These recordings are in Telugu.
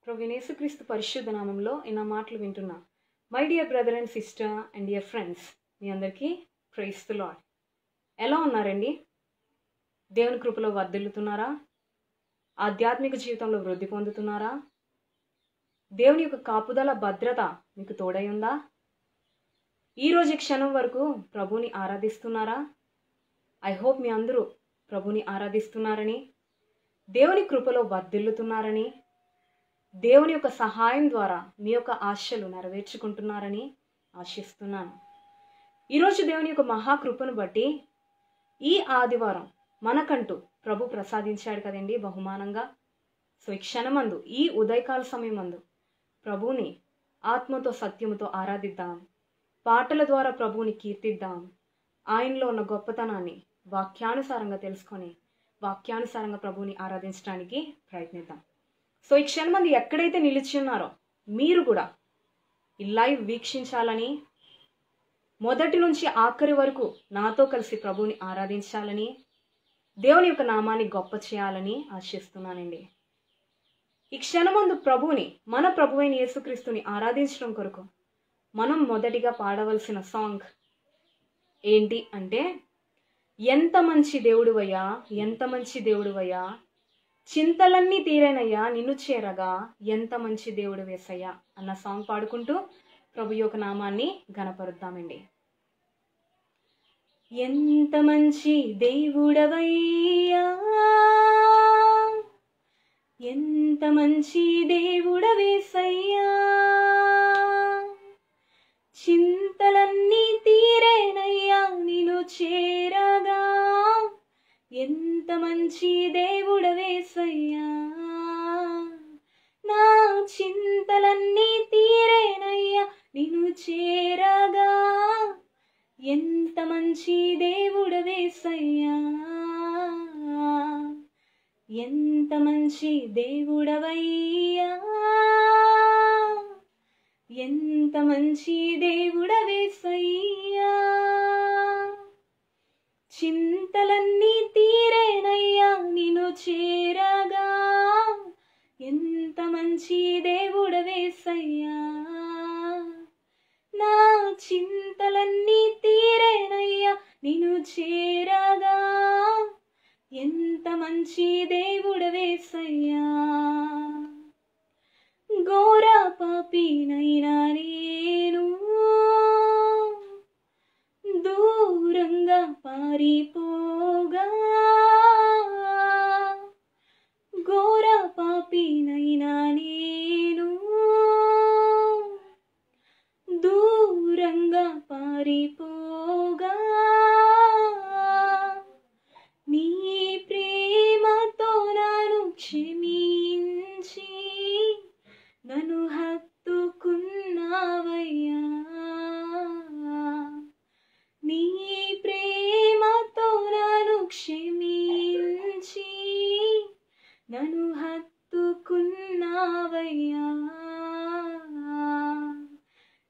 ప్రభువైన యేసుక్రీస్తు పరిశుద్ధ నామంలో నా మాటలు వింటున్నా my dear brother and sister and dear friends, మీ అందరికీ ప్రైజ్ ది లార్డ్. ఎలా ఉన్నారండి? దేవుని కృపలో వర్ధిల్లుతున్నారా? ఆధ్యాత్మిక జీవితంలో వృద్ధి పొందుతున్నారా? దేవుని యొక్క కాపుదల భద్రత మీకు తోడై ఉందా? ఈరోజు క్షణం వరకు ప్రభుని ఆరాధిస్తున్నారా? ఐ హోప్ మీ అందరూ ప్రభుని ఆరాధిస్తున్నారని, దేవుని కృపలో వర్ధిల్లుతున్నారని, దేవుని యొక్క సహాయం ద్వారా మీ యొక్క ఆశలు నెరవేర్చుకుంటున్నారని ఆశిస్తున్నాను. ఈరోజు దేవుని యొక్క మహాకృపను బట్టి ఈ ఆదివారం మనకంటూ ప్రభు ప్రసాదించాడు కదండి బహుమానంగా. సో ఈ క్షణమందు, ఈ ఉదయకాల సమయమందు ప్రభువుని ఆత్మతో సత్యముతో ఆరాధిద్దాం. పాటల ద్వారా ప్రభువుని కీర్తిద్దాం. ఆయనలో ఉన్న గొప్పతనాన్ని వాక్యానుసారంగా తెలుసుకొని వాక్యానుసారంగా ప్రభువుని ఆరాధించడానికి ప్రయత్నిద్దాం. సో ఈ క్షణమంది ఎక్కడైతే నిలిచి ఉన్నారో మీరు కూడా ఈ లైవ్ వీక్షించాలని, మొదటి నుంచి ఆఖరి వరకు నాతో కలిసి ప్రభువుని ఆరాధించాలని, దేవుని యొక్క నామాన్ని గొప్ప చేయాలని ఆశిస్తున్నానండి. ఈ క్షణమందు ప్రభువుని, మన ప్రభువైన యేసుక్రీస్తుని ఆరాధించడం కొరకు మనం మొదటిగా పాడవలసిన సాంగ్ ఏంటి అంటే, ఎంత మంచి దేవుడువయ్యా, ఎంత మంచి దేవుడువయ్యా, చింతలన్నీ తీరేనయ్యా నిన్ను చేరగా, ఎంత మంచి దేవుడు వేసయ్యా అన్న సాంగ్ పాడుకుంటూ ప్రభు యొక్క నామాన్ని ఘనపరుద్దామండి. ఎంత మంచి దేవుడవయ్యా, ఎంత మంచి దేవుడవేసయ్యా, చింతలన్నీ తీరేనయ్యా నిన్ను చేరగా, ఎంత మంచి దేవుడవేసయ్యా, నా చింతలన్నీ తీరేనయ్యా నిన్ను చేరగా, ఎంత మంచి దేవుడవేసయ్యా, ఎంత మంచి దేవుడవయ్యా, ఎంత మంచి దేవుడవేసయ్యా, చింతలన్నీ తీరేనయ్యా నిన్ను చేరగా, ఎంత మంచి దేవుడవేసయ్యా, నా చింతలన్నీ తీరేనయ్యా నిన్ను చేరగా, ఎంత మంచి దేవుడవేసయ్యా. ఘోర పాపినైనా నేను దూరంగా పారిపోగా, ఘోర పాపినైనా నేను దూరంగా పారిపోగా, నీ ప్రేమతో నన్ను క్షమించి నన్ను హత్తుకున్నావయ్యా, నీ ప్రేమతో నన్ను క్షమించి నన్ను హత్తుకున్నావయ్యా,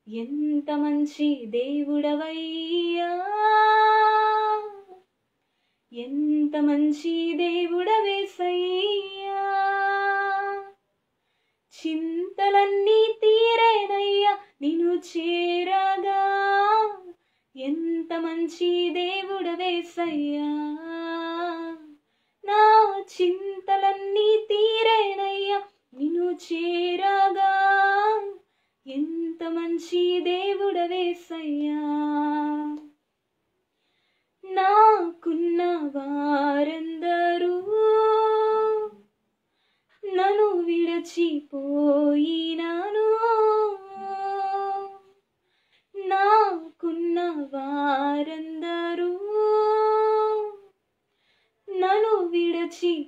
ఎంత మంచి దేవుడవయ్యా, ఎంత మంచి దేవుడవేసయ్యా, చింతలన్నీ తీరేనయ్యా నిన్ను చేరగా, ఎంత మంచి దేవుడవేసయ్యా, నా చింతలన్నీ తీరేనయ్యా నిన్ను చేరగా, ఎంత మంచి దేవుడవేసయ్యా. నాకున్న వారందరూ నన్ను విడచిపోయినాను, నాకున్న వారందరూ నన్ను విడచిపోయినాను,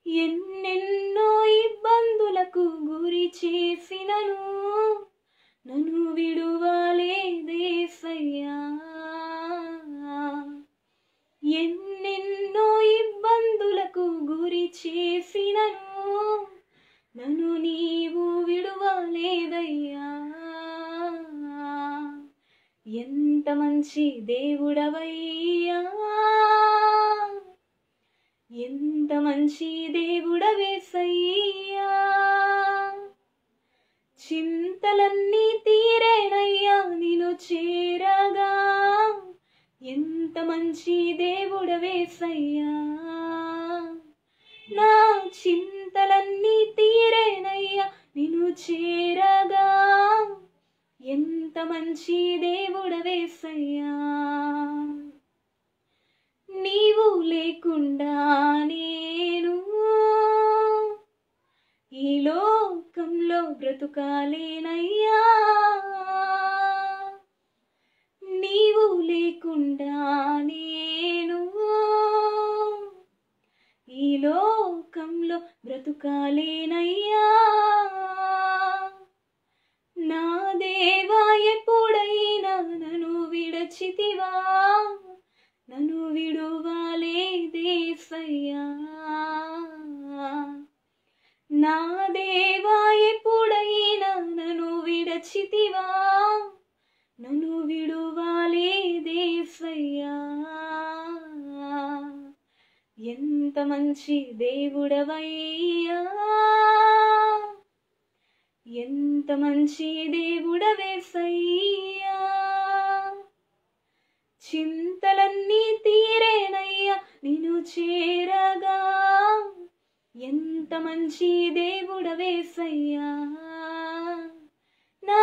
ఎన్నెన్నో ఇబ్బందులకు గురి చేసినను నన్ను విడువలేదేసయ్యా, ఎన్నెన్నో ఇబ్బందులకు గురి చేసినను నన్ను నీవు విడువలేదయ్యా, ఎంత మంచి దేవుడవయ్యా, ఎంత ఎంత మంచి దేవుడవేసయ్యా, చింతలన్నీ తీరేనయ్యా నిన్ను చేరగా. ఎంత మంచి దేవుడవేసయ్యా, నా చింతలన్నీ తీరేనయ్యా నిన్ను చేరగా. ఎంత మంచి దేవుడవేసయ్యా, నీవు లేకుండా నేను ఈ లోకంలో బ్రతుకాలేనయ్యా. నీవు లేకుండా నేను ఈ లోకంలో బ్రతుకాలేనయ్యా. నా దేవా ఎప్పుడైనా నన్ను విడచితివా, నన్ను విడువలేదేసయ్యా. నా దేవా ఎప్పుడైనా నన్ను విడచితివా, నన్ను విడువలేదేసయ్యా. ఎంత మంచి దేవుడవయ్యా, ఎంత మంచి దేవుడవేసయ్యా, చింతలన్నీ తీరేనయ్యా నిన్ను చేరగా. ఎంత మంచి దేవుడవేసయ్యా, నా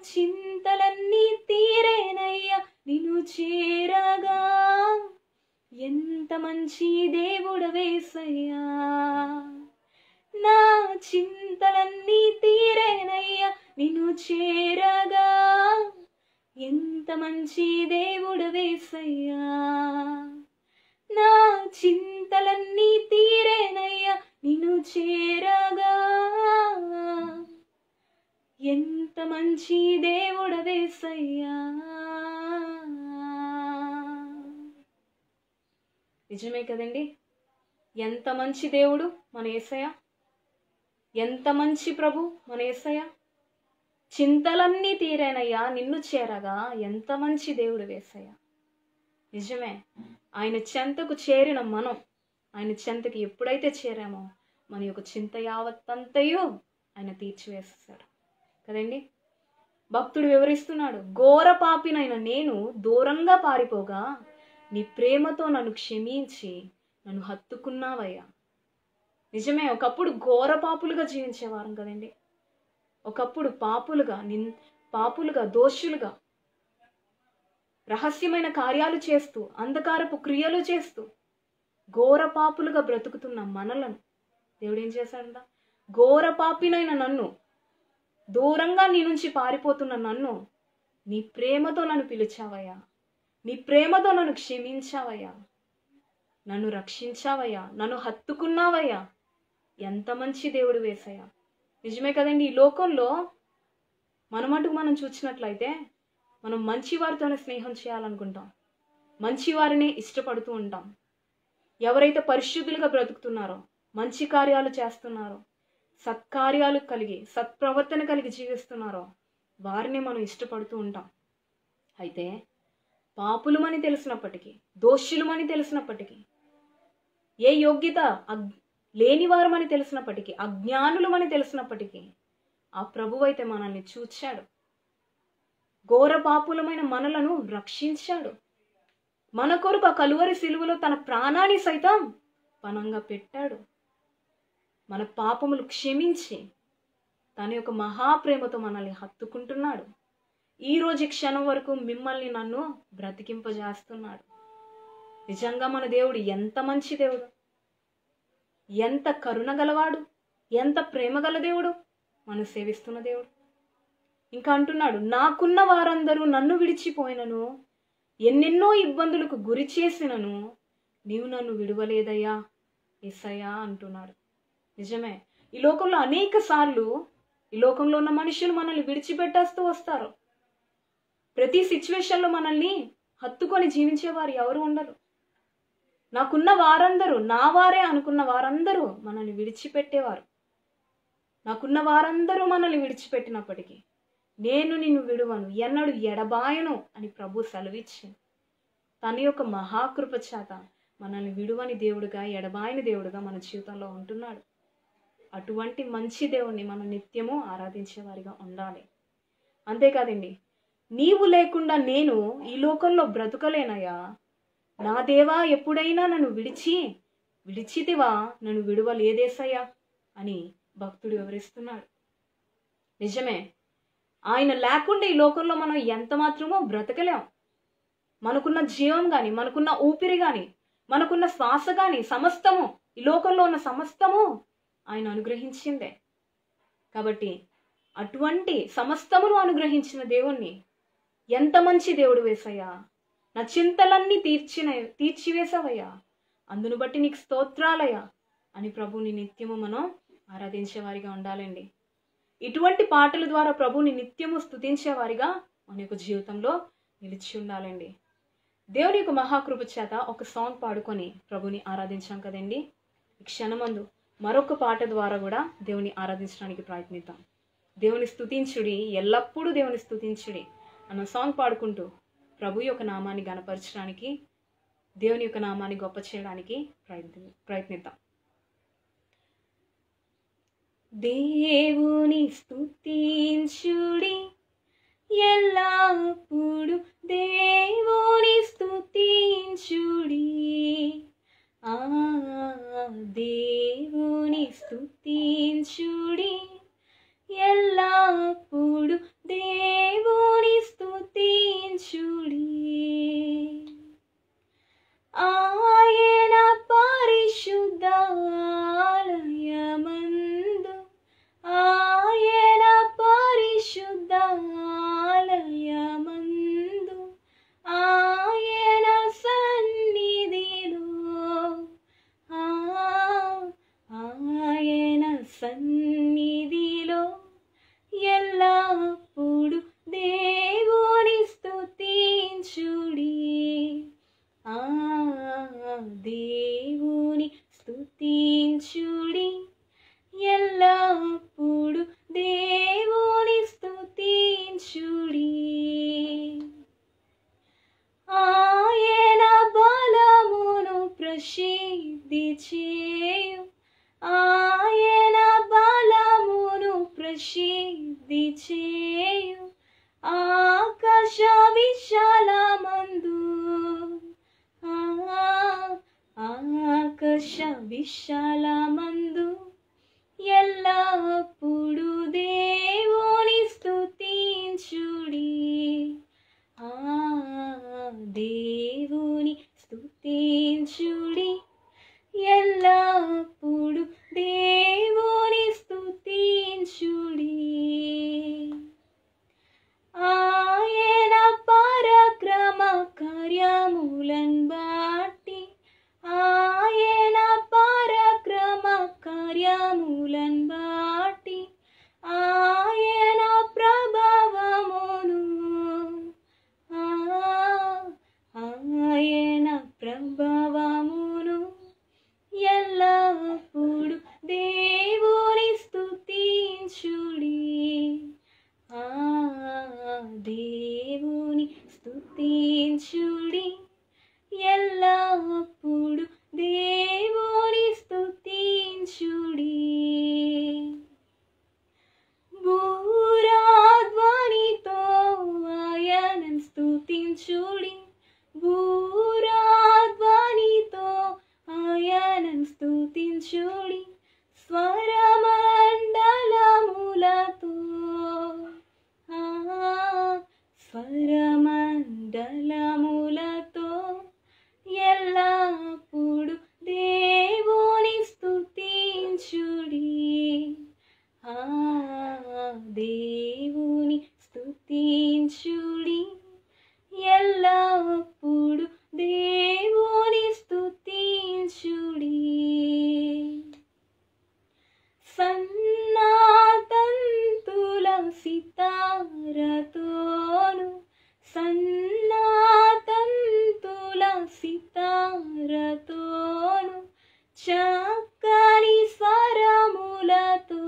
చింతలన్నీ తీరేనయ్యా నిన్ను చేరగా. ఎంత మంచి దేవుడవేసయ్యా, నా చింతలన్నీ తీరేనయ్యా నిన్ను చేరగా. ఎంత మంచి దేవుడవేసయ్యా, నా చింతలన్నీ తీరేనయ్యా నిన్ను చేరగా. ఎంత మంచి దేవుడవేసయ్యా. నిజమే కదండి, ఎంత మంచి దేవుడు మన యేసయ్య, ఎంత మంచి ప్రభు మన యేసయ్య. చింతలన్నీ తీరేనయ్యా నిన్ను చేరగా. ఎంత మంచి దేవుడు యేసయ్య. నిజమే, ఆయన చెంతకు చేరిన మనం, ఆయన చెంతకి ఎప్పుడైతే చేరామో మన యొక్క చింత యావత్తంతయో ఆయన తీర్చివేస్తాడు కదండి. భక్తుడు వివరిస్తున్నాడు, ఘోర పాపినైన నేను దూరంగా పారిపోగా నీ ప్రేమతో నన్ను క్షమించి నన్ను హత్తుకున్నావయ్యా. నిజమే, ఒకప్పుడు ఘోర పాపులుగా జీవించేవారం కదండి. ఒకప్పుడు పాపులుగా దోషులుగా రహస్యమైన కార్యాలు చేస్తూ అంధకారపు క్రియలు చేస్తూ ఘోర పాపులుగా బ్రతుకుతున్న మనలను దేవుడు ఏం చేశాడంట? ఘోర పాపినైన నన్ను, దూరంగా నీ నుంచి పారిపోతున్న నన్ను నీ ప్రేమతో నన్ను పిలిచావయ్యా, నీ ప్రేమతో నన్ను క్షమించావయ్యా, నన్ను రక్షించావయ్యా, నన్ను హత్తుకున్నావయ్యా. ఎంత మంచి దేవుడు యేసయ్యా. నిజమే కదండి, ఈ లోకంలో మనమటుకు మనం చూసినట్లయితే మనం మంచి వారితోనే స్నేహం చేయాలనుకుంటాం, మంచి వారిని ఇష్టపడుతూ ఉంటాం. ఎవరైతే పరిశుద్ధులుగా బ్రతుకుతున్నారో, మంచి కార్యాలు చేస్తున్నారో, సత్కార్యాలు కలిగి సత్ప్రవర్తన కలిగి జీవిస్తున్నారో వారిని మనం ఇష్టపడుతూ ఉంటాం. అయితే పాపులమని తెలిసినప్పటికీ, దోషులమని తెలిసినప్పటికీ, ఏ యోగ్యత లేనివారమని తెలిసినప్పటికీ, అజ్ఞానులమని తెలిసినప్పటికీ ఆ ప్రభువు అయితే మనల్ని చూచాడు. ఘోర పాపులమైన మనలను రక్షించాడు. మన కొరకు ఆ కలువరి సిలువలో తన ప్రాణాన్ని సైతం పణంగా పెట్టాడు. మన పాపములు క్షమించి తన యొక్క మహాప్రేమతో మనల్ని హత్తుకుంటున్నాడు. ఈ రోజు క్షణం వరకు మిమ్మల్ని నన్ను బ్రతికింపజేస్తున్నాడు. నిజంగా మన దేవుడు ఎంత మంచి దేవుడు, ఎంత కరుణ గలవాడు, ఎంత ప్రేమ గల దేవుడు మనం సేవిస్తున్న దేవుడు. ఇంకా అంటున్నాడు, నాకున్న వారందరూ నన్ను విడిచిపోయినను, ఎన్నెన్నో ఇబ్బందులకు గురి చేసినను నీవు నన్ను విడువలేదయ్యా యేసయ్యా అంటున్నాడు. నిజమే, ఈ లోకంలో అనేక సార్లు ఈ లోకంలో ఉన్న మనుషులు మనల్ని విడిచిపెట్టేస్తూ వస్తారు. ప్రతి సిచ్యువేషన్లో మనల్ని హత్తుకొని జీవించేవారు ఎవరు ఉండరు. నాకున్న వారందరూ నా వారే అనుకున్న వారందరూ మనల్ని విడిచిపెట్టేవారు. నాకున్న వారందరూ మనల్ని విడిచిపెట్టినప్పటికీ నేను నిన్ను విడువను, ఎన్నడూ ఎడబాయను అని ప్రభు సెలవిచ్చి తన యొక్క మహాకృప చేత మనల్ని విడువని దేవుడుగా, ఎడబాయని దేవుడుగా మన జీవితంలో ఉంటున్నాడు. అటువంటి మంచి దేవుణ్ణి మనం నిత్యము ఆరాధించేవారిగా ఉండాలి. అంతేకాదండి, నీవు లేకుండా నేను ఈ లోకంలో బ్రతుకలేనయ్యా, నా దేవా ఎప్పుడైనా నన్ను విడిచితివా, నన్ను విడువలేదేసయ్యా అని భక్తుడు వివరిస్తున్నాడు. నిజమే, ఆయన లేకుండా ఈ లోకంలో మనం ఎంత మాత్రమో బ్రతకలేం. మనకున్న జీవం కానీ, మనకున్న ఊపిరి కానీ, మనకున్న శ్వాస కానీ, సమస్తము, ఈ లోకంలో ఉన్న సమస్తము ఆయన అనుగ్రహించిందే. కాబట్టి అటువంటి సమస్తమును అనుగ్రహించిన దేవుణ్ణి, ఎంత మంచి దేవుడు యేసయ్యా, నా చింతలన్నీ తీర్చివేసావయ్యా, అందును బట్టి నీకు స్తోత్రాలయ్యా అని ప్రభువుని నిత్యము మనం ఆరాధించేవారిగా ఉండాలండి. ఇటువంటి పాటల ద్వారా ప్రభువుని నిత్యము స్తుతించేవారిగా మన యొక్క జీవితంలో నిలిచి ఉండాలండి. దేవుని యొక్క మహాకృప చేత ఒక సాంగ్ పాడుకొని ప్రభుని ఆరాధించాం కదండి. ఈ క్షణమందు మరొక పాట ద్వారా కూడా దేవుని ఆరాధించడానికి ప్రయత్నిద్దాం. దేవుని స్తుతించుడి, ఎల్లప్పుడూ దేవుని స్తుతించుడి అన్న సాంగ్ పాడుకుంటూ ప్రభు యొక్క నామాన్ని గణపరచడానికి, దేవుని యొక్క నామాన్ని గొప్ప చేయడానికి ప్రయత్నిద్దాం. దేవుని స్తుతించుడి, ఎల్లప్పుడు దేవుని స్తుతించుడి, దేవుని స్తుతించుడి, ఎల్లప్పుడు దేవుని స్తుతించుడి. ఆయన పరిశుద్ధాలయమందు, ఆయన పరిశుద్ధాలయమందు, ఆయన సన్నిధిలో, ఆయన సన్నిధిలో ఎల్లప్పుడు దేవుని స్తుతించుడి, దేవుని స్తుతించుడి, ఎల్లప్పుడు దేవుని స్తుతించుడి. ఆయన బలమును ప్రసిద్ధి చేయు, ఆయన బలమును ప్రసిద్ధి చేయు, ఆకాశ విశాలమందు, ఆకాశ విశాలమందు ఎల్లప్పుడు దేవుని స్తుతించుడి, దేవుని స్తుతించుడి, ఎల్లప్పుడు దేవుని స్తుతించుడి. ఆయన పరాక్రమ కార్యములను బట్టి, ఆయన పరాక్రమ కార్యములను బట్టి, ఆయన ప్రభావమును, ఆయన ప్రభావమును ఎల్లప్పుడు దేవుని స్తుతించుడి, దేవుని స్తుతించుడి, ఎల్లప్పుడు దేవుని స్తుతించుడి. బూరాధ్వనితో ఆయనను స్తుతించుడి, బూరాధ్వనితో ఆయనను స్తుతించుడి, స్వరమండలములతో, స్వరమండలములతో ఎల్లప్పుడు దేవుని స్తుతించుడి, దేవుని స్తుతించుడి, ఎల్లప్పుడు దేవుని స్తుతించుడి. సన్నాతంతుల సితారతోను, సన్నాతంతుల సితారతోను, చక్కని స్వరములతో,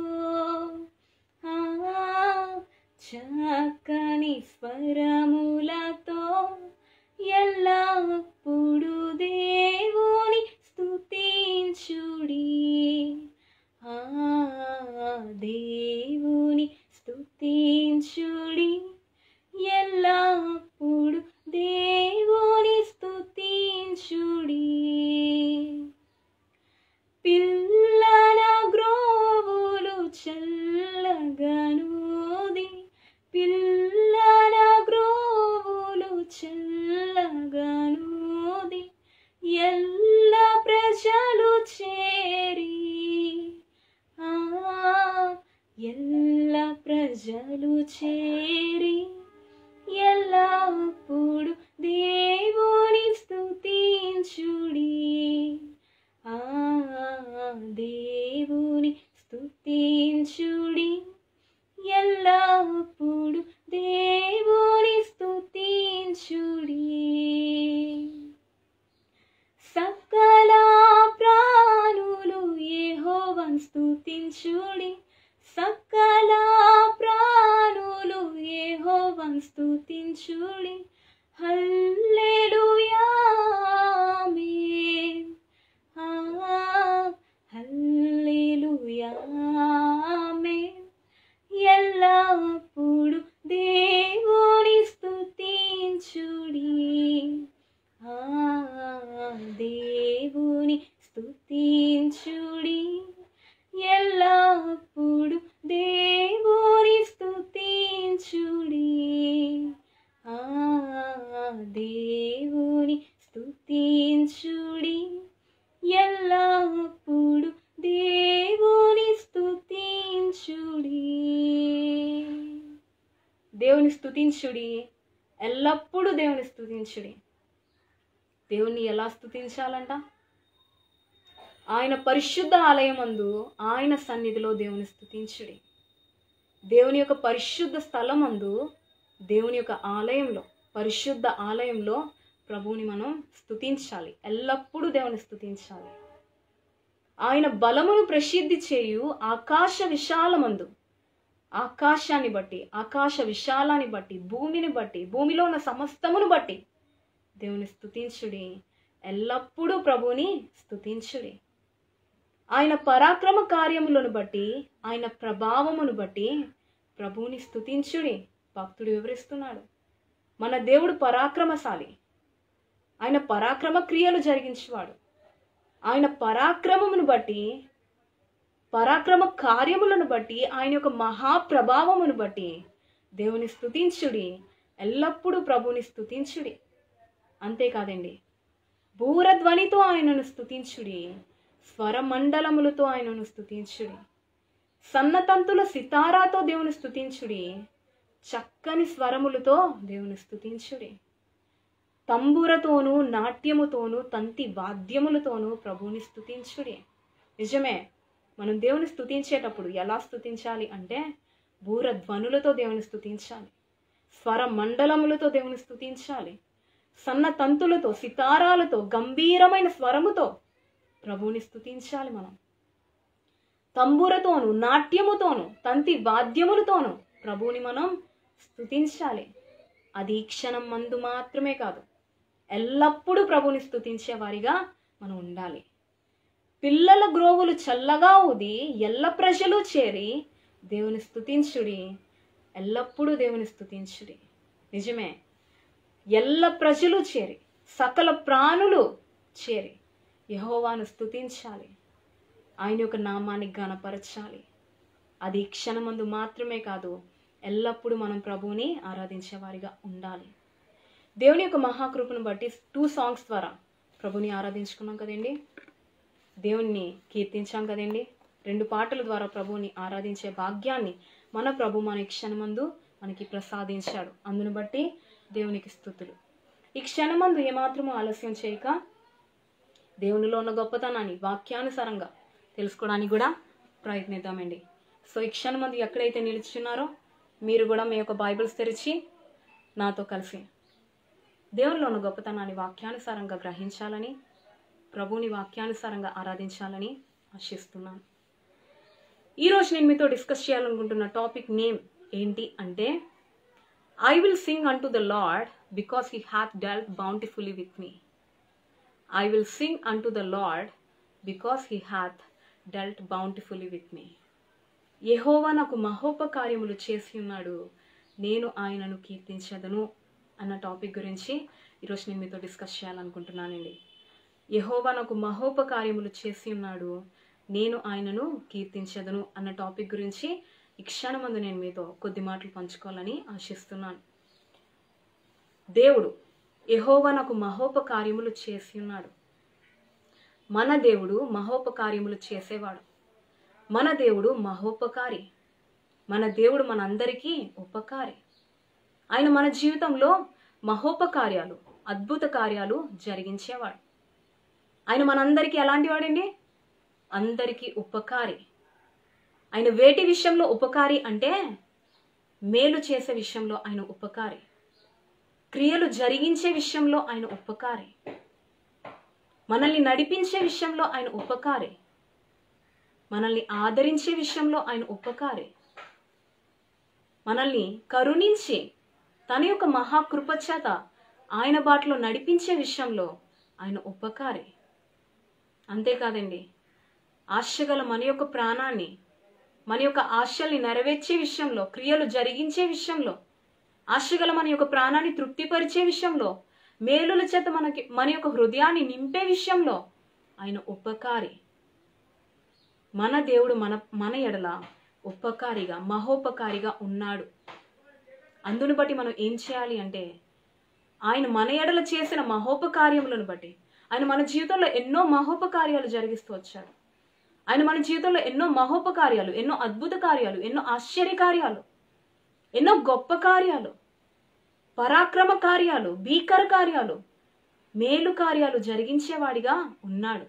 చక్కని స్వరములతో ఎల్లప్పుడు దేవుని ఆ దేవుని స్తుతించుడి, ఎల్లప్పుడు దేవుని స్తుతించుడి. పిల్లల గ్రోవులు చల్లగనూది, పిల్లల గ్రోవులు చల్లగనూది, ఎల్ల ప్రజలు చేరి, ఎల్ల ప్రజలు చేరి, ఎల్లప్పుడు దేవుని స్తుతించుడి, దేవుని స్తుతించుడి, ఎల్లప్పుడు దేవుని స్తుతించుడి. సకల ప్రాణులు యెహోవాను స్తుతించుడి, సకల ప్రాణులు యెహోవాను స్తుతించుడి. హల్లెలూయా ఆమేన్, హల్లెలూయా ఆమేన్. ఎల్లప్పుడు దేవుని స్తుతించుడి, దేవుని స్తుతించుడి, ఎల్లప్పుడు దేవుని స్తుతించుడి, దేవుని స్తుతించుడి, ఎల్లప్పుడు దేవుని స్తుతించుడి. దేవుని స్తుతించుడి, ఎల్లప్పుడూ దేవుని స్తుతించుడి. దేవుణ్ణి ఎలా స్తుతించాలంట? ఆయన పరిశుద్ధ ఆలయమందు ఆయన సన్నిధిలో దేవుని స్తుతించుడి. దేవుని యొక్క పరిశుద్ధ స్థలమందు, దేవుని యొక్క ఆలయంలో, పరిశుద్ధ ఆలయంలో ప్రభువుని మనం స్తుతించాలి. ఎల్లప్పుడూ దేవుని స్తుతించాలి. ఆయన బలమును ప్రసిద్ధి చేయు ఆకాశ విశాలమందు, ఆకాశాన్ని బట్టి, ఆకాశ విశాలాన్ని బట్టి, భూమిని బట్టి, భూమిలో ఉన్న సమస్తమును బట్టి దేవుని స్తుతించుడి, ఎల్లప్పుడూ ప్రభువుని స్తుతించుడి. ఆయన పరాక్రమ కార్యములను బట్టి, ఆయన ప్రభావమును బట్టి ప్రభువుని స్తుతించుడి. భక్తుడు వివరిస్తున్నాడు, మన దేవుడు పరాక్రమశాలి, ఆయన పరాక్రమ క్రియలు జరిగించేవాడు. ఆయన పరాక్రమమును బట్టి, పరాక్రమ కార్యములను బట్టి, ఆయన యొక్క మహాప్రభావమును బట్టి దేవుని స్తుతించుడి, ఎల్లప్పుడూ ప్రభువుని స్తుతించుడి. అంతేకాదండి, బూరధ్వనితో ఆయనను స్తుతించుడి, స్వరమండలములతో ఆయనను స్తుతించుడి, సన్నతంతుల సితారాతో దేవుని స్తుతించుడి, చక్కని స్వరములతో దేవుని స్తుతించుడి, తంబురతోనూ నాట్యముతోనూ తంతి వాద్యములతోనూ ప్రభువుని స్తుతించుడి. నిజమే, మనం దేవుని స్తుతించేటప్పుడు ఎలా స్తుతించాలి అంటే బూరధ్వనులతో దేవుని స్తుతించాలి, స్వర మండలములతో దేవుని స్తుతించాలి, సన్న తంతులతో, సితారాలతో, గంభీరమైన స్వరముతో ప్రభువుని స్తుతించాలి. మనం తంబురతోను, నాట్యముతోను, తంతి వాద్యములతోను ప్రభువుని మనం స్తుతించాలి. అది ఈ క్షణం మందు మాత్రమే కాదు, ఎల్లప్పుడూ ప్రభువుని స్తుతించే వారిగా మనం ఉండాలి. పిల్లల గ్రోవులు చల్లగా ఊది, ఎల్ల ప్రజలు చేరి దేవుని స్తుతించుడి, ఎల్లప్పుడూ దేవుని స్తుతించుడి. నిజమే, ఎల్ల ప్రజలు చేరి, సకల ప్రాణులు చేరి యెహోవాను స్తుతించాలి, ఆయన యొక్క నామాన్ని ఘనపరచాలి. అది ఈ క్షణమందు మాత్రమే కాదు, ఎల్లప్పుడూ మనం ప్రభువుని ఆరాధించే వారిగా ఉండాలి. దేవుని యొక్క మహాకృపను బట్టి 2 సాంగ్స్ ద్వారా ప్రభుని ఆరాధించుకున్నాం కదండి, దేవుణ్ణి కీర్తించాం కదండి. 2 పాటల ద్వారా ప్రభువుని ఆరాధించే భాగ్యాన్ని మన ప్రభు మన ఈ క్షణమందు మనకి ప్రసాదించాడు. అందును బట్టి దేవునికి స్తుతులు. ఈ క్షణమందు ఏమాత్రము ఆలస్యం చేయక దేవునిలో ఉన్న గొప్పతనాన్ని వాక్యానుసారంగా తెలుసుకోవడానికి కూడా ప్రయత్నిద్దామండి. సో ఈ క్షణమందు ఎక్కడైతే నిలుచున్నారో మీరు కూడా మీ యొక్క బైబిల్స్ తెరిచి నాతో కలిసి దేవునిలో ఉన్న గొప్పతనాన్ని వాక్యానుసారంగా గ్రహించాలని, ప్రభువుని వాక్యానుసారంగా ఆరాధించాలని ఆశిస్తున్నాను. ఈరోజు నేను మీతో డిస్కస్ చేయాలనుకుంటున్న టాపిక్ నేమ్ ఏంటి అంటే, I will sing unto the Lord because he hath dealt bountifully with me. I will sing unto the Lord because he hath dealt bountifully with me. యెహోవా నాకు మహోపకార్యములు చేసి ఉన్నాడు, నేను ఆయనను కీర్తించదను అన్న టాపిక్ గురించి ఈరోజు నేను మీతో డిస్కస్ చేయాలనుకుంటున్నానండి. యెహోవా నాకు మహోపకార్యములు చేసి ఉన్నాడు, నేను ఆయనను కీర్తించదను అన్న టాపిక్ గురించి ఈ క్షణమందు నేను మీతో కొద్ది మాటలు పంచుకోవాలని ఆశిస్తున్నాను. దేవుడు యెహోవా నాకు మహోపకార్యములు చేసి ఉన్నాడు. మన దేవుడు మహోపకార్యములు చేసేవాడు. మన దేవుడు మహోపకారి. మన దేవుడు మనందరికీ ఉపకారి. ఆయన మన జీవితంలో మహోపకార్యాలు, అద్భుత కార్యాలు జరిగించేవాడు. ఆయన మనందరికీ ఎలాంటి వాడండి? అందరికీ ఉపకారి. ఆయన వేటి విషయంలో ఉపకారి అంటే మేలు చేసే విషయంలో ఆయన ఉపకారి, క్రియలు జరిగించే విషయంలో ఆయన ఉపకారి, మనల్ని నడిపించే విషయంలో ఆయన ఉపకారి, మనల్ని ఆదరించే విషయంలో ఆయన ఉపకారి, మనల్ని కరుణించి తన యొక్క మహాకృప చేత ఆయన బాటలో నడిపించే విషయంలో ఆయన ఉపకారి. అంతేకాదండి, ఆశగల మన యొక్క ప్రాణాన్ని, మన యొక్క ఆశల్ని నెరవేర్చే విషయంలో, క్రియలు జరిగించే విషయంలో, ఆశగల మన యొక్క ప్రాణాన్ని తృప్తిపరిచే విషయంలో, మేలుల చేత మన యొక్క హృదయాన్ని నింపే విషయంలో ఆయన ఉపకారి. మన దేవుడు మన ఎడల ఉపకారిగా, మహోపకారిగా ఉన్నాడు. అందును బట్టి మనం ఏం చేయాలి అంటే, ఆయన మన ఎడల చేసిన మహోపకార్యములను బట్టి, ఆయన మన జీవితంలో ఎన్నో మహోపకార్యాలు జరిగిస్తూ వచ్చాడు. ఆయన మన జీవితంలో ఎన్నో మహోపకార్యాలు, ఎన్నో అద్భుత కార్యాలు, ఎన్నో ఆశ్చర్య కార్యాలు, ఎన్నో గొప్ప కార్యాలు, పరాక్రమ కార్యాలు, భీకర కార్యాలు, మేలు కార్యాలు జరిగించేవాడిగా ఉన్నాడు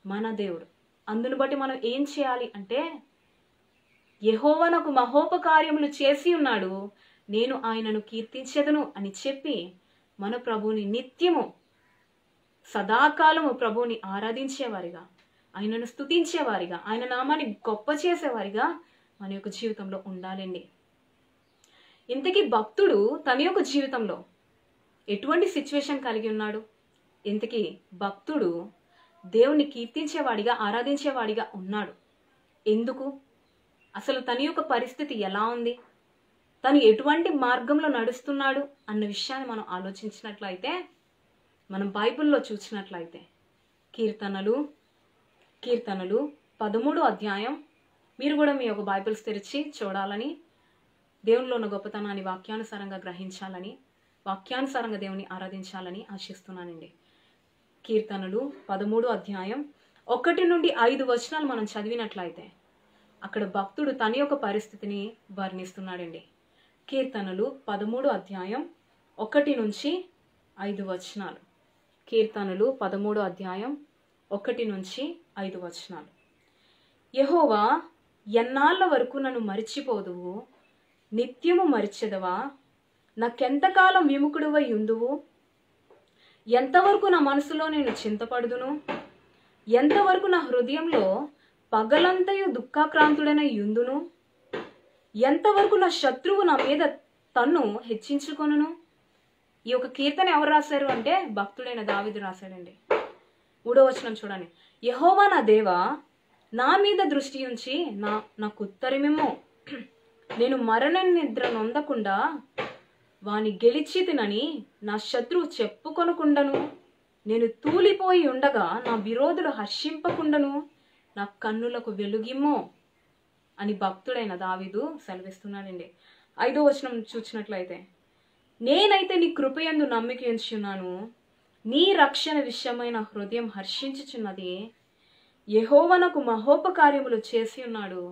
మన దేవుడు. అందును బట్టి మనం ఏం చేయాలి అంటే, యెహోవా నాకు మహోపకార్యములు చేసి ఉన్నాడు, నేను ఆయనను కీర్తించెదను అని చెప్పి మన ప్రభువుని నిత్యము సదాకాలము ప్రభువుని ఆరాధించేవారిగా, ఆయనను స్తుతించేవారిగా, ఆయన నామాన్ని గొప్ప చేసేవారిగా మన యొక్క జీవితంలో ఉండాలండి. ఇంతకీ భక్తుడు తన యొక్క జీవితంలో ఎటువంటి సిచ్యువేషన్ కలిగి ఉన్నాడు? ఇంతకీ భక్తుడు దేవుణ్ణి కీర్తించేవాడిగా, ఆరాధించేవాడిగా ఉన్నాడు. ఎందుకు? అసలు తన యొక్క పరిస్థితి ఎలా ఉంది, తను ఎటువంటి మార్గంలో నడుస్తున్నాడు అన్న విషయాన్ని మనం ఆలోచించినట్లయితే, మనం బైబిల్లో చూసినట్లయితే కీర్తనలు 13వ అధ్యాయం, మీరు కూడా మీ యొక్క బైబిల్స్ తెరిచి చూడాలని, దేవునిలో ఉన్న గొప్పతనాన్ని వాక్యానుసారంగా గ్రహించాలని, వాక్యానుసారంగా దేవుని ఆరాధించాలని ఆశిస్తున్నానండి. కీర్తనలు 13వ అధ్యాయం 1 నుండి 5 వచనాలు మనం చదివినట్లయితే అక్కడ భక్తుడు తన యొక్క పరిస్థితిని వర్ణిస్తున్నాడండి. కీర్తనలు 13వ అధ్యాయం 1 నుంచి 5 వచనాలు. కీర్తనలు 13వ అధ్యాయం 1 నుంచి 5 వచనాలు. యెహోవా, ఎన్నాళ్ళ వరకు నన్ను మరిచిపోదువు? నిత్యము మరిచెదవా? నాకెంతకాలం విముఖుడువై ఉందువు? ఎంతవరకు నా మనసులో నేను చింతపడుదును? ఎంతవరకు నా హృదయంలో పగలంతయు దుఃఖాక్రాంతుడనై యుందును? ఎంతవరకు నా శత్రువు నా మీద తన్ను హెచ్చించుకొనును? ఈ యొక్క కీర్తన ఎవరు రాశారు అంటే భక్తుడైన దావీదు రాశాడండి. 3వ వచనం చూడండి. యెహోవా నా దేవా, నా మీద దృష్టి ఉంచి నాకు ఉత్తరమిమ్ము. నేను మరణ నిద్ర నొందకుండా వాని గెలిచితినని నా శత్రువు చెప్పుకొనకుండను. నేను తూలిపోయి ఉండగా నా విరోధులు హర్షింపకుండను. నా కన్నులకు వెలుగిమ్మో అని భక్తుడైన దావీదు సెలవిస్తున్నాడండి. 5వ వచనం చూసినట్లయితే, నేనైతే నీ కృపయందు నమ్మిక ఉంచుచున్నాను, నీ రక్షణ విషయమైన హృదయం హర్షించుచున్నది. యెహోవా నాకు మహోపకార్యములు చేసి ఉన్నాడు,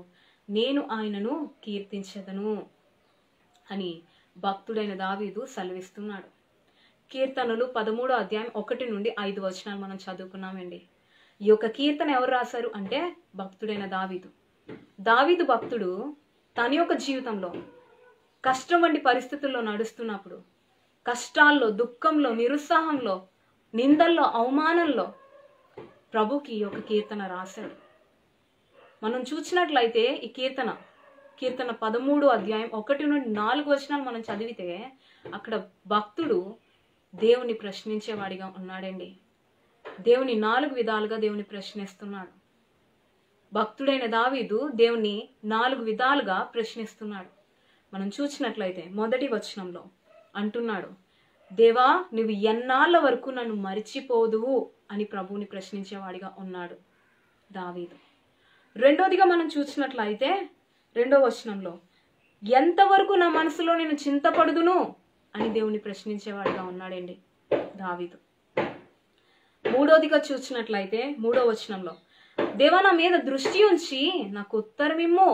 నేను ఆయనను కీర్తించెదను అని భక్తుడైన దావీదు సెలవిస్తున్నాడు. కీర్తనలు 13వ అధ్యాయం 1 నుండి 5 వచనాలు మనం చదువుకున్నామండి. ఈ యొక్క కీర్తన ఎవరు రాశారు అంటే భక్తుడైన దావీదు. దావీదు భక్తుడు తన యొక్క జీవితంలో కష్టం వంటి పరిస్థితుల్లో నడుస్తున్నప్పుడు, కష్టాల్లో, దుఃఖంలో, నిరుత్సాహంలో, నిందల్లో, అవమానంలో ప్రభుకి ఈ యొక్క కీర్తన రాశాడు. మనం చూసినట్లయితే ఈ కీర్తన 13వ అధ్యాయం 1 నుండి 4 వచనాలు మనం చదివితే అక్కడ భక్తుడు దేవుని ప్రశ్నించేవాడిగా ఉన్నాడండి. దేవుని 4 విధాలుగా దేవుని ప్రశ్నిస్తున్నాడు. భక్తుడైన దావీదు దేవుని 4 విధాలుగా ప్రశ్నిస్తున్నాడు. మనం చూసినట్లయితే మొదటి వచనంలో అంటున్నాడు, దేవా నువ్వు ఎన్నాళ్ళ వరకు నన్ను మరిచిపోదువు అని ప్రభువుని ప్రశ్నించేవాడిగా ఉన్నాడు దావీదు. రెండోదిగా మనం చూసినట్లయితే 2వ వచనంలో, ఎంతవరకు నా మనసులో నేను చింతపడుదును అని దేవుని ప్రశ్నించేవాడిగా ఉన్నాడండి దావీదు. మూడోదిగా చూసినట్లయితే 3వ వచనంలో, దేవా నా మీద దృష్టి ఉంచి నాకు ఉత్తరమిమ్ము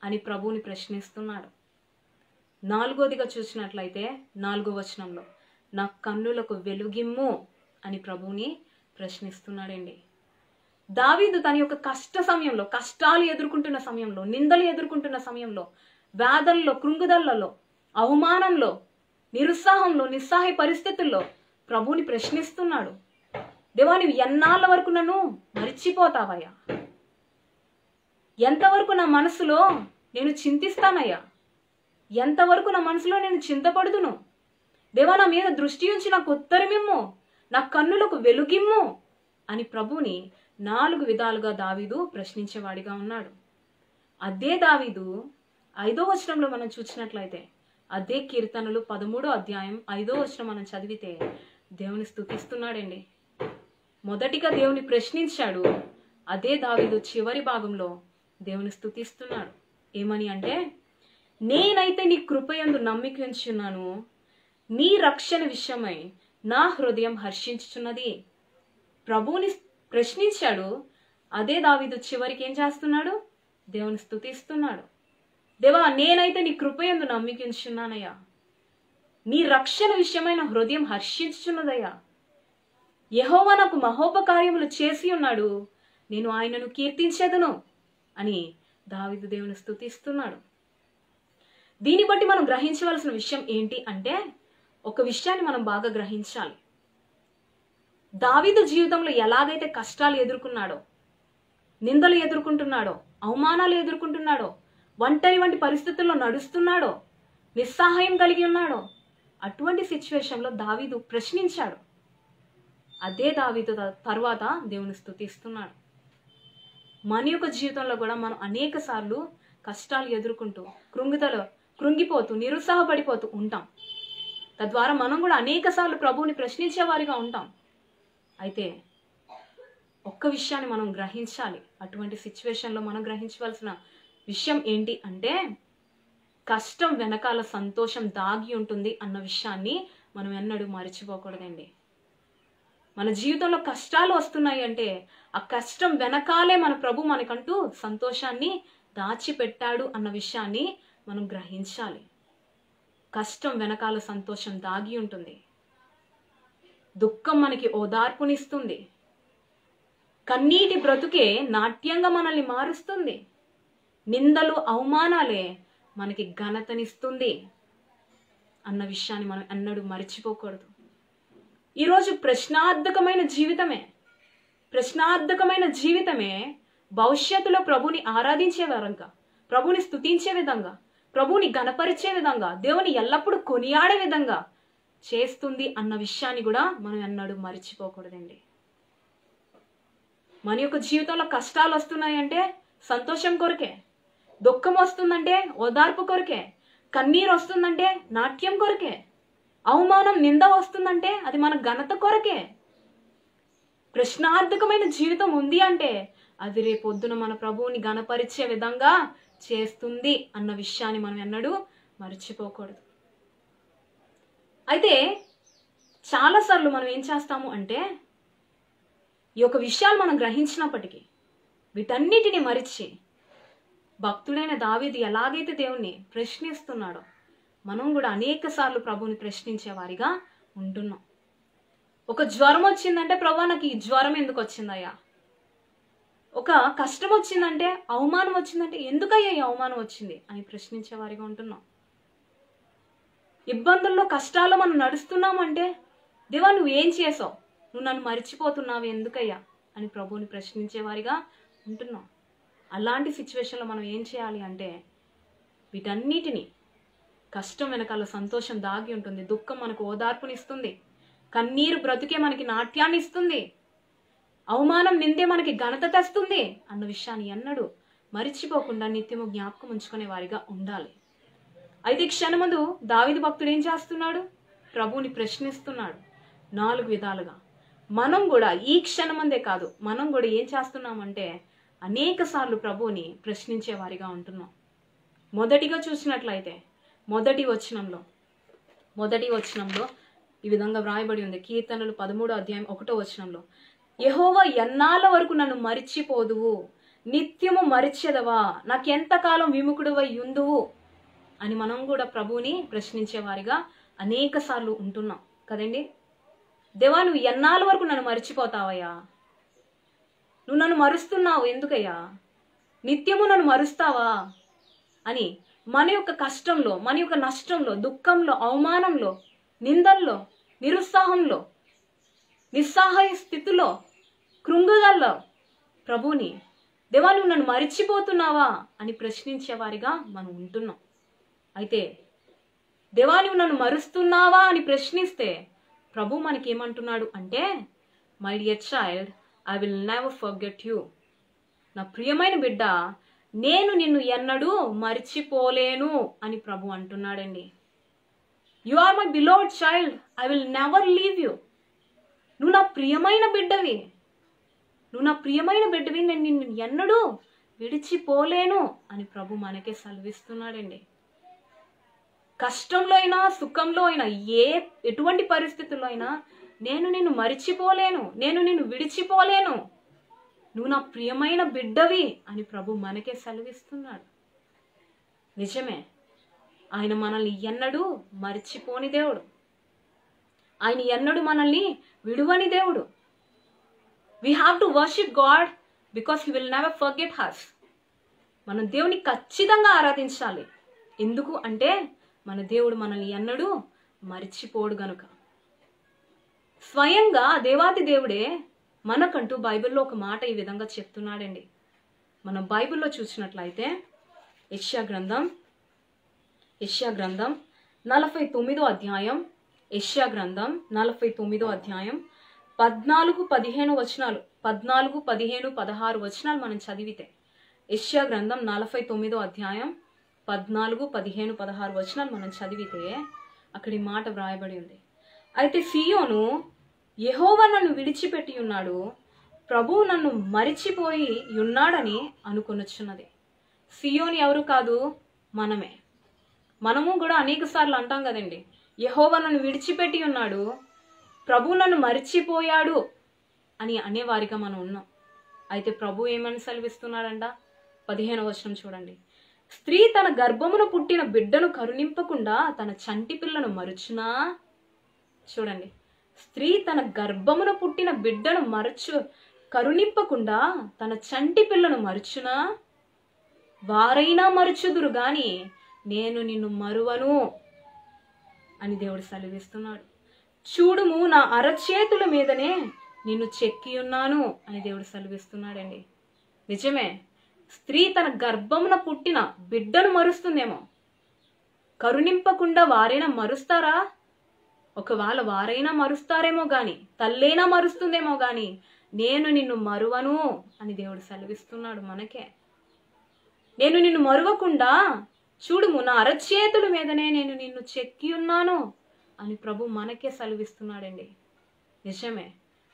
అని ప్రభువుని ప్రశ్నిస్తున్నాడు. 4వదిగా చూసినట్లయితే 4వ వచనంలో, నా కన్నులకు వెలుగిమ్ము అని ప్రభువుని ప్రశ్నిస్తున్నాడండి. దావీదు తన యొక్క కష్ట సమయంలో, కష్టాలు ఎదుర్కొంటున్న సమయంలో, నిందలు ఎదుర్కొంటున్న సమయంలో, వేదనలో, కృంగుదలలో, అవమానంలో, నిరుత్సాహంలో, నిస్సహాయ పరిస్థితుల్లో ప్రభువుని ప్రశ్నిస్తున్నాడు. దేవా నువ్వు ఎన్నాళ్ళ వరకు నన్ను మరిచిపోతావయ్యా? ఎంతవరకు నా మనసులో నేను చింతిస్తానయ్యా? ఎంతవరకు నా మనసులో నేను చింతపడుదును? దేవా నా మీద దృష్టి ఉంచి నాకు ఉత్తరమిమ్ము, నా కన్నులకు వెలుగిమ్ము అని ప్రభువుని 4 విధాలుగా దావీదు ప్రశ్నించేవాడిగా ఉన్నాడు. అదే దావీదు 5వ వచనంలో మనం చూసినట్లయితే, అదే కీర్తనలు 13వ అధ్యాయం 5వ వచనం మనం చదివితే దేవుని స్తుతిస్తున్నాడండి. మొదటిగా దేవుని ప్రశ్నించాడు. అదే దావీదు చివరి భాగంలో దేవుని స్తుతిస్తున్నాడు. ఏమని అంటే, నేనైతే నీ కృపయందు నమ్మిక ఉంచున్నాను, నీ రక్షణ విషయమై నా హృదయం హర్షించుచున్నది. ప్రభువుని ప్రశ్నించాడు. అదే దావీదు చివరికి ఏం చేస్తున్నాడు? దేవుని స్తుతిస్తున్నాడు. దేవా నేనైతే నీ కృపయందు నమ్మిక ఉంచున్నానయ్యా, నీ రక్షణ విషయమై నా హృదయం హర్షించుచున్నదయ్యా. యెహోవా నాకు మహోపకార్యములు చేసి ఉన్నాడు, నేను ఆయనను కీర్తించెదను అని దావీదు దేవుని స్తుతిస్తున్నాడు. దీన్ని బట్టి మనం గ్రహించవలసిన విషయం ఏంటి అంటే, ఒక విషయాన్ని మనం బాగా గ్రహించాలి. దావీదు జీవితంలో ఎలాగైతే కష్టాలు ఎదుర్కొన్నాడో, నిందలు ఎదుర్కొంటున్నాడో, అవమానాలు ఎదుర్కొంటున్నాడో, ఒంటరి వంటి పరిస్థితుల్లో నడుస్తున్నాడో, నిస్సహాయం కలిగి ఉన్నాడో, అటువంటి సిచ్యువేషన్లో దావీదు ప్రశ్నించాడు. అదే దావీదు తర్వాత దేవుని స్తుతిస్తున్నాడు. మన యొక్క జీవితంలో కూడా మనం అనేక సార్లు కష్టాలు ఎదుర్కొంటూ కృంగిపోతూ నిరుత్సాహపడిపోతూ ఉంటాం. తద్వారా మనం కూడా అనేక సార్లు ప్రభువుని ప్రశ్నించే వారిగా ఉంటాం. అయితే ఒక్క విషయాన్ని మనం గ్రహించాలి. అటువంటి సిచ్యువేషన్లో మనం గ్రహించవలసిన విషయం ఏంటి అంటే, కష్టం వెనకాల సంతోషం దాగి ఉంటుంది అన్న విషయాన్ని మనం ఎన్నడూ మర్చిపోకూడదండి. మన జీవితంలో కష్టాలు వస్తున్నాయి అంటే ఆ కష్టం వెనకాలే మన ప్రభు మనకంటూ సంతోషాన్ని దాచిపెట్టాడు అన్న విషయాన్ని మనం గ్రహించాలి. కష్టం వెనకాల సంతోషం దాగి ఉంటుంది. దుఃఖం మనకి ఓదార్పునిస్తుంది. కన్నీటి బ్రతుకే నాట్యంగా మనల్ని మారుస్తుంది. నిందలు అవమానాలే మనకి ఘనతనిస్తుంది అన్న విషయాన్ని మనం ఎన్నడూ మర్చిపోకూడదు. ఈరోజు ప్రశ్నార్థకమైన జీవితమే భవిష్యత్తులో ప్రభుని ఆరాధించే విధంగా, ప్రభుని స్తుతించే విధంగా, ప్రభుని గణపరిచే విధంగా, దేవుని ఎల్లప్పుడూ కొనియాడే విధంగా చేస్తుంది అన్న విషయాన్ని కూడా మనం ఎన్నడూ మర్చిపోకూడదండి. మన యొక్క జీవితంలో కష్టాలు వస్తున్నాయంటే సంతోషం కొరకే, దుఃఖం వస్తుందంటే ఓదార్పు కొరకే, కన్నీరు వస్తుందంటే నాట్యం కొరకే, అవమానం నింద వస్తుందంటే అది మన ఘనత కొరకే. ప్రశ్నార్థకమైన జీవితం ఉంది అంటే అది రేపొద్దున మన ప్రభువుని గణపరిచే విధంగా చేస్తుంది అన్న విషయాన్ని మనం ఎన్నడూ మర్చిపోకూడదు. అయితే చాలాసార్లు మనం ఏం చేస్తాము అంటే, ఈ యొక్క విషయాలు మనం గ్రహించినప్పటికీ వీటన్నిటిని మరిచి భక్తుడైన దావీదు ఎలాగైతే దేవుణ్ణి ప్రశ్నిస్తున్నాడో మనం కూడా అనేక సార్లు ప్రభువుని ప్రశ్నించే వారిగా ఉంటున్నాం. ఒక జ్వరం వచ్చిందంటే, ప్రభా నాకు ఈ జ్వరం ఎందుకు వచ్చిందయ్యా? ఒక కష్టం వచ్చిందంటే, అవమానం వచ్చిందంటే, ఎందుకయ్యా ఈ అవమానం వచ్చింది అని ప్రశ్నించే వారిగా ఉంటున్నాం. ఇబ్బందుల్లో కష్టాల్లో మనం నడుస్తున్నాము అంటే, దేవా నువ్వు ఏం చేసావు, నువ్వు నన్ను మర్చిపోతున్నావు ఎందుకయ్యా అని ప్రభువుని ప్రశ్నించే వారిగా ఉంటున్నాం. అలాంటి సిచ్యువేషన్లో మనం ఏం చేయాలి అంటే, వీటన్నిటిని, కష్టం వెనకాల సంతోషం దాగి ఉంటుంది, దుఃఖం మనకు ఓదార్పునిస్తుంది, కన్నీరు బ్రతుకే మనకి నాట్యాన్ని ఇస్తుంది, అవమానం నిందే మనకి ఘనత తెస్తుంది అన్న విషయాన్ని ఎన్నడూ మరిచిపోకుండా నిత్యము జ్ఞాపకం ఉంచుకునే వారిగా ఉండాలి. అయితే క్షణమందు దావీదు భక్తుడు ఏం చేస్తున్నాడు? ప్రభువుని ప్రశ్నిస్తున్నాడు 4 విధాలుగా. మనం కూడా ఈ క్షణమందే కాదు, మనం కూడా ఏం చేస్తున్నామంటే అనేక సార్లు ప్రభువుని ప్రశ్నించే వారిగా ఉంటున్నాం. మొదటిగా చూసినట్లయితే మొదటి వచనంలో ఈ విధంగా వ్రాయబడి ఉంది. కీర్తనలు 13వ అధ్యాయం 1వ వచనంలో, యెహోవా ఎన్నాళ్ళ వరకు నన్ను మరిచిపోదువు, నిత్యము మరిచెదవా, నాకెంతకాలం విముఖుడువై యుందువు అని మనం కూడా ప్రభువుని ప్రశ్నించే వారిగా అనేక సార్లు ఉంటున్నాం కదండి. దేవా, నువ్వు ఎన్నాళ్ళ వరకు నన్ను మరిచిపోతావయ్యా? నువ్వు నన్ను మరుస్తున్నావు ఎందుకయ్యా? నిత్యము నన్ను మరుస్తావా అని మన యొక్క కష్టంలో, మన యొక్క నష్టంలో, దుఃఖంలో, అవమానంలో, నిందల్లో, నిరుత్సాహంలో, నిస్సహాయ స్థితిలో, కృంగగల్లో ప్రభువుని, దేవా నువ్వు నన్ను మరిచిపోతున్నావా అని ప్రశ్నించే వారిగా మనం ఉంటున్నాం. అయితే దేవా నువ్వు నన్ను మరుస్తున్నావా అని ప్రశ్నిస్తే ప్రభు మనకి ఏమంటున్నాడు అంటే, my dear child, I will never forget you. నా ప్రియమైన బిడ్డ, నేను నిన్ను ఎన్నడూ మరిచిపోలేను అని ప్రభు అంటున్నాడండి. You are my beloved child, I will never leave you. నువ్వు నా ప్రియమైన బిడ్డవి, నేను నిన్ను ఎన్నడూ విడిచిపోలేను అని ప్రభు మనకే సెలవిస్తున్నాడండి. కష్టంలో అయినా, సుఖంలో అయినా, ఎటువంటి పరిస్థితుల్లో అయినా నేను నిన్ను మరిచిపోలేను, నేను నిన్ను విడిచిపోలేను, నువ్వు నా ప్రియమైన బిడ్డవి అని ప్రభు మనకే సెలవిస్తున్నాడు. నిజమే, ఆయన మనల్ని ఎన్నడూ మరిచిపోని దేవుడు, ఆయన ఎన్నడూ మనల్ని విడువని దేవుడు. We have to worship God because He will never forget us. మనం దేవుని ఖచ్చితంగా ఆరాధించాలి. ఎందుకు అంటే మన దేవుడు మనల్ని ఎన్నడూ మరిచిపోడు గనుక. స్వయంగా దేవాది దేవుడే మనకంటూ బైబిల్లో ఒక మాట ఈ విధంగా చెప్తున్నాడండి. మనం బైబిల్లో చూసినట్లయితే యెషయా గ్రంథం 49వ అధ్యాయం, యెషయా గ్రంథం 49వ అధ్యాయం 14, 15 వచనాలు, 14, 15, 16 వచనాలు మనం చదివితే, యెషయా గ్రంథం 49వ అధ్యాయం 14, 15, 16 వచనాలు మనం చదివితే అక్కడి మాట వ్రాయబడి ఉంది. అయితే సియోను, యెహోవా నన్ను విడిచిపెట్టి ఉన్నాడు, ప్రభువు నన్ను మరిచిపోయి ఉన్నాడని అనుకొనొచ్చున్నది. సియోను ఎవరు కాదు, మనమే. మనము కూడా అనేక సార్లు అంటాం కదండి, యెహోవా నన్ను విడిచిపెట్టి ఉన్నాడు, ప్రభు నన్ను మరిచిపోయాడు అని అనేవారిగా మనం ఉన్నాం. అయితే ప్రభు ఏమని సెలవిస్తున్నాడంట? 15వ వచనం చూడండి. స్త్రీ తన గర్భమును పుట్టిన బిడ్డను కరుణింపకుండా తన చంటి పిల్లను మరుచునా? చూడండి, స్త్రీ తన గర్భమును పుట్టిన బిడ్డను కరుణింపకుండా తన చంటి పిల్లను మరుచునా? వారైనా మరుచుదురు గాని నేను నిన్ను మరువను అని దేవుడు సెలవిస్తున్నాడు. చూడుము, నా అరచేతుల మీదనే నిన్ను చెక్కి ఉన్నాను అని దేవుడు సెలవిస్తున్నాడండి. నిజమే, స్త్రీ తన గర్భమున పుట్టిన బిడ్డను మరుస్తుందేమో, కరుణింపకుండా వారైనా మరుస్తారా? ఒకవేళ వారైనా మరుస్తారేమో గాని, తల్లైనా మరుస్తుందేమో గాని నేను నిన్ను మరువను అని దేవుడు సెలవిస్తున్నాడు మనకే. నేను నిన్ను మరువకుండా చూడుము, నా అరచేతుల మీదనే నేను నిన్ను చెక్కి ఉన్నాను అని ప్రభు మనకే సెలవిస్తున్నాడండి. నిజమే,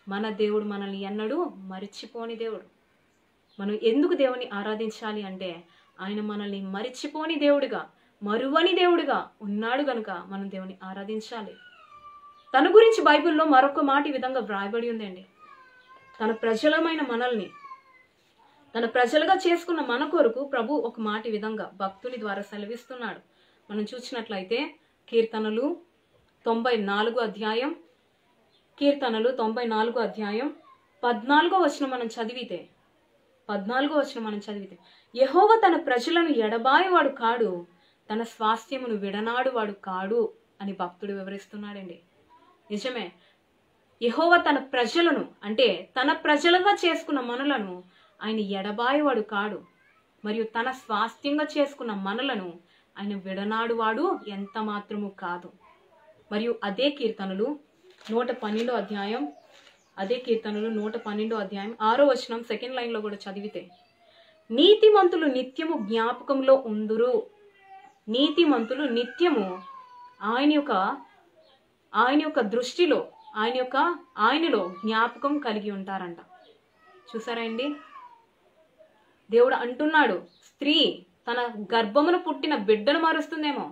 మన దేవుడు మనల్ని ఎన్నడూ మరిచిపోని దేవుడు. మనం ఎందుకు దేవుని ఆరాధించాలి అంటే ఆయన మనల్ని మరిచిపోని దేవుడిగా, మరువని దేవుడిగా ఉన్నాడు గనుక మనం దేవుని ఆరాధించాలి. తన గురించి బైబిల్లో మరొక మాట ఈ విధంగా వ్రాయబడి ఉందండి. తన ప్రజలమైన మనల్ని తన ప్రజలుగా చేసుకున్న మన కొరకు ప్రభు ఒక మాట ఈ విధంగా భక్తుని ద్వారా సెలవిస్తున్నాడు. మనం చూసినట్లయితే కీర్తనలు 94వ అధ్యాయం 14వ వచనం మనం చదివితే, యెహోవా తన ప్రజలను ఎడబాయవాడు కాడు, తన స్వాస్థ్యమును విడనాడువాడు కాడు అని భక్తుడు వివరిస్తున్నాడండి. నిజమే, యెహోవా తన ప్రజలను అంటే తన ప్రజలుగా చేసుకున్న మనలను ఆయన ఎడబాయవాడు కాడు, మరియు తన స్వాస్థ్యంగా చేసుకున్న మనలను ఆయన విడనాడువాడు ఎంత మాత్రము కాదు. మరియు అదే కీర్తనలు 112వ అధ్యాయం అదే కీర్తనలు 112 అధ్యాయం 6వ వచనం సెకండ్ లైన్లో కూడా చదివితే, నీతిమంతులు నిత్యము జ్ఞాపకంలో ఉందురు. నీతిమంతులు నిత్యము ఆయన యొక్క దృష్టిలో ఆయనలో జ్ఞాపకం కలిగి ఉంటారంట. చూసారా అండి, దేవుడు అంటున్నాడు, స్త్రీ తన గర్భమున పుట్టిన బిడ్డను మరుస్తుందేమో,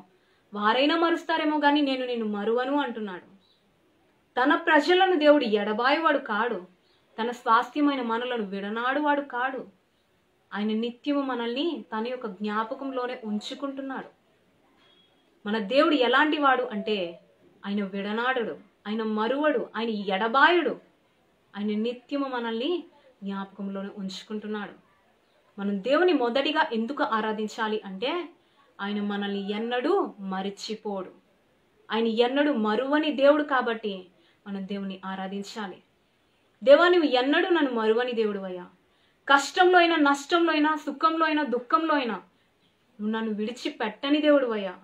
వారైనా మరుస్తారేమో కానీ నేను నిన్ను మరువను అంటున్నాడు. తన ప్రజలను దేవుడు ఎడబాయివాడు కాడు, తన స్వాస్థ్యమైన మనలను విడనాడువాడు కాడు. ఆయన నిత్యము మనల్ని తన యొక్క జ్ఞాపకంలోనే ఉంచుకుంటున్నాడు. మన దేవుడు ఎలాంటి వాడు అంటే ఆయన విడనాడుడు, ఆయన మరువడు, ఆయన ఎడబాయుడు. ఆయన నిత్యము మనల్ని జ్ఞాపకంలోనే ఉంచుకుంటున్నాడు. మనం దేవుని మొదటిగా ఎందుకు ఆరాధించాలి అంటే ఆయన మనల్ని ఎన్నడూ మరిచిపోడు. ఆయన ఎన్నడూ మరువని దేవుడు కాబట్టి మనం దేవుని ఆరాధించాలి. దేవా, నువ్వు ఎన్నడూ నన్ను మరువని దేవుడు అయ్యా. కష్టంలో అయినా, నష్టంలో అయినా, సుఖంలో అయినా, దుఃఖంలో అయినా నువ్వు నన్ను విడిచిపెట్టని దేవుడు అయ్యా.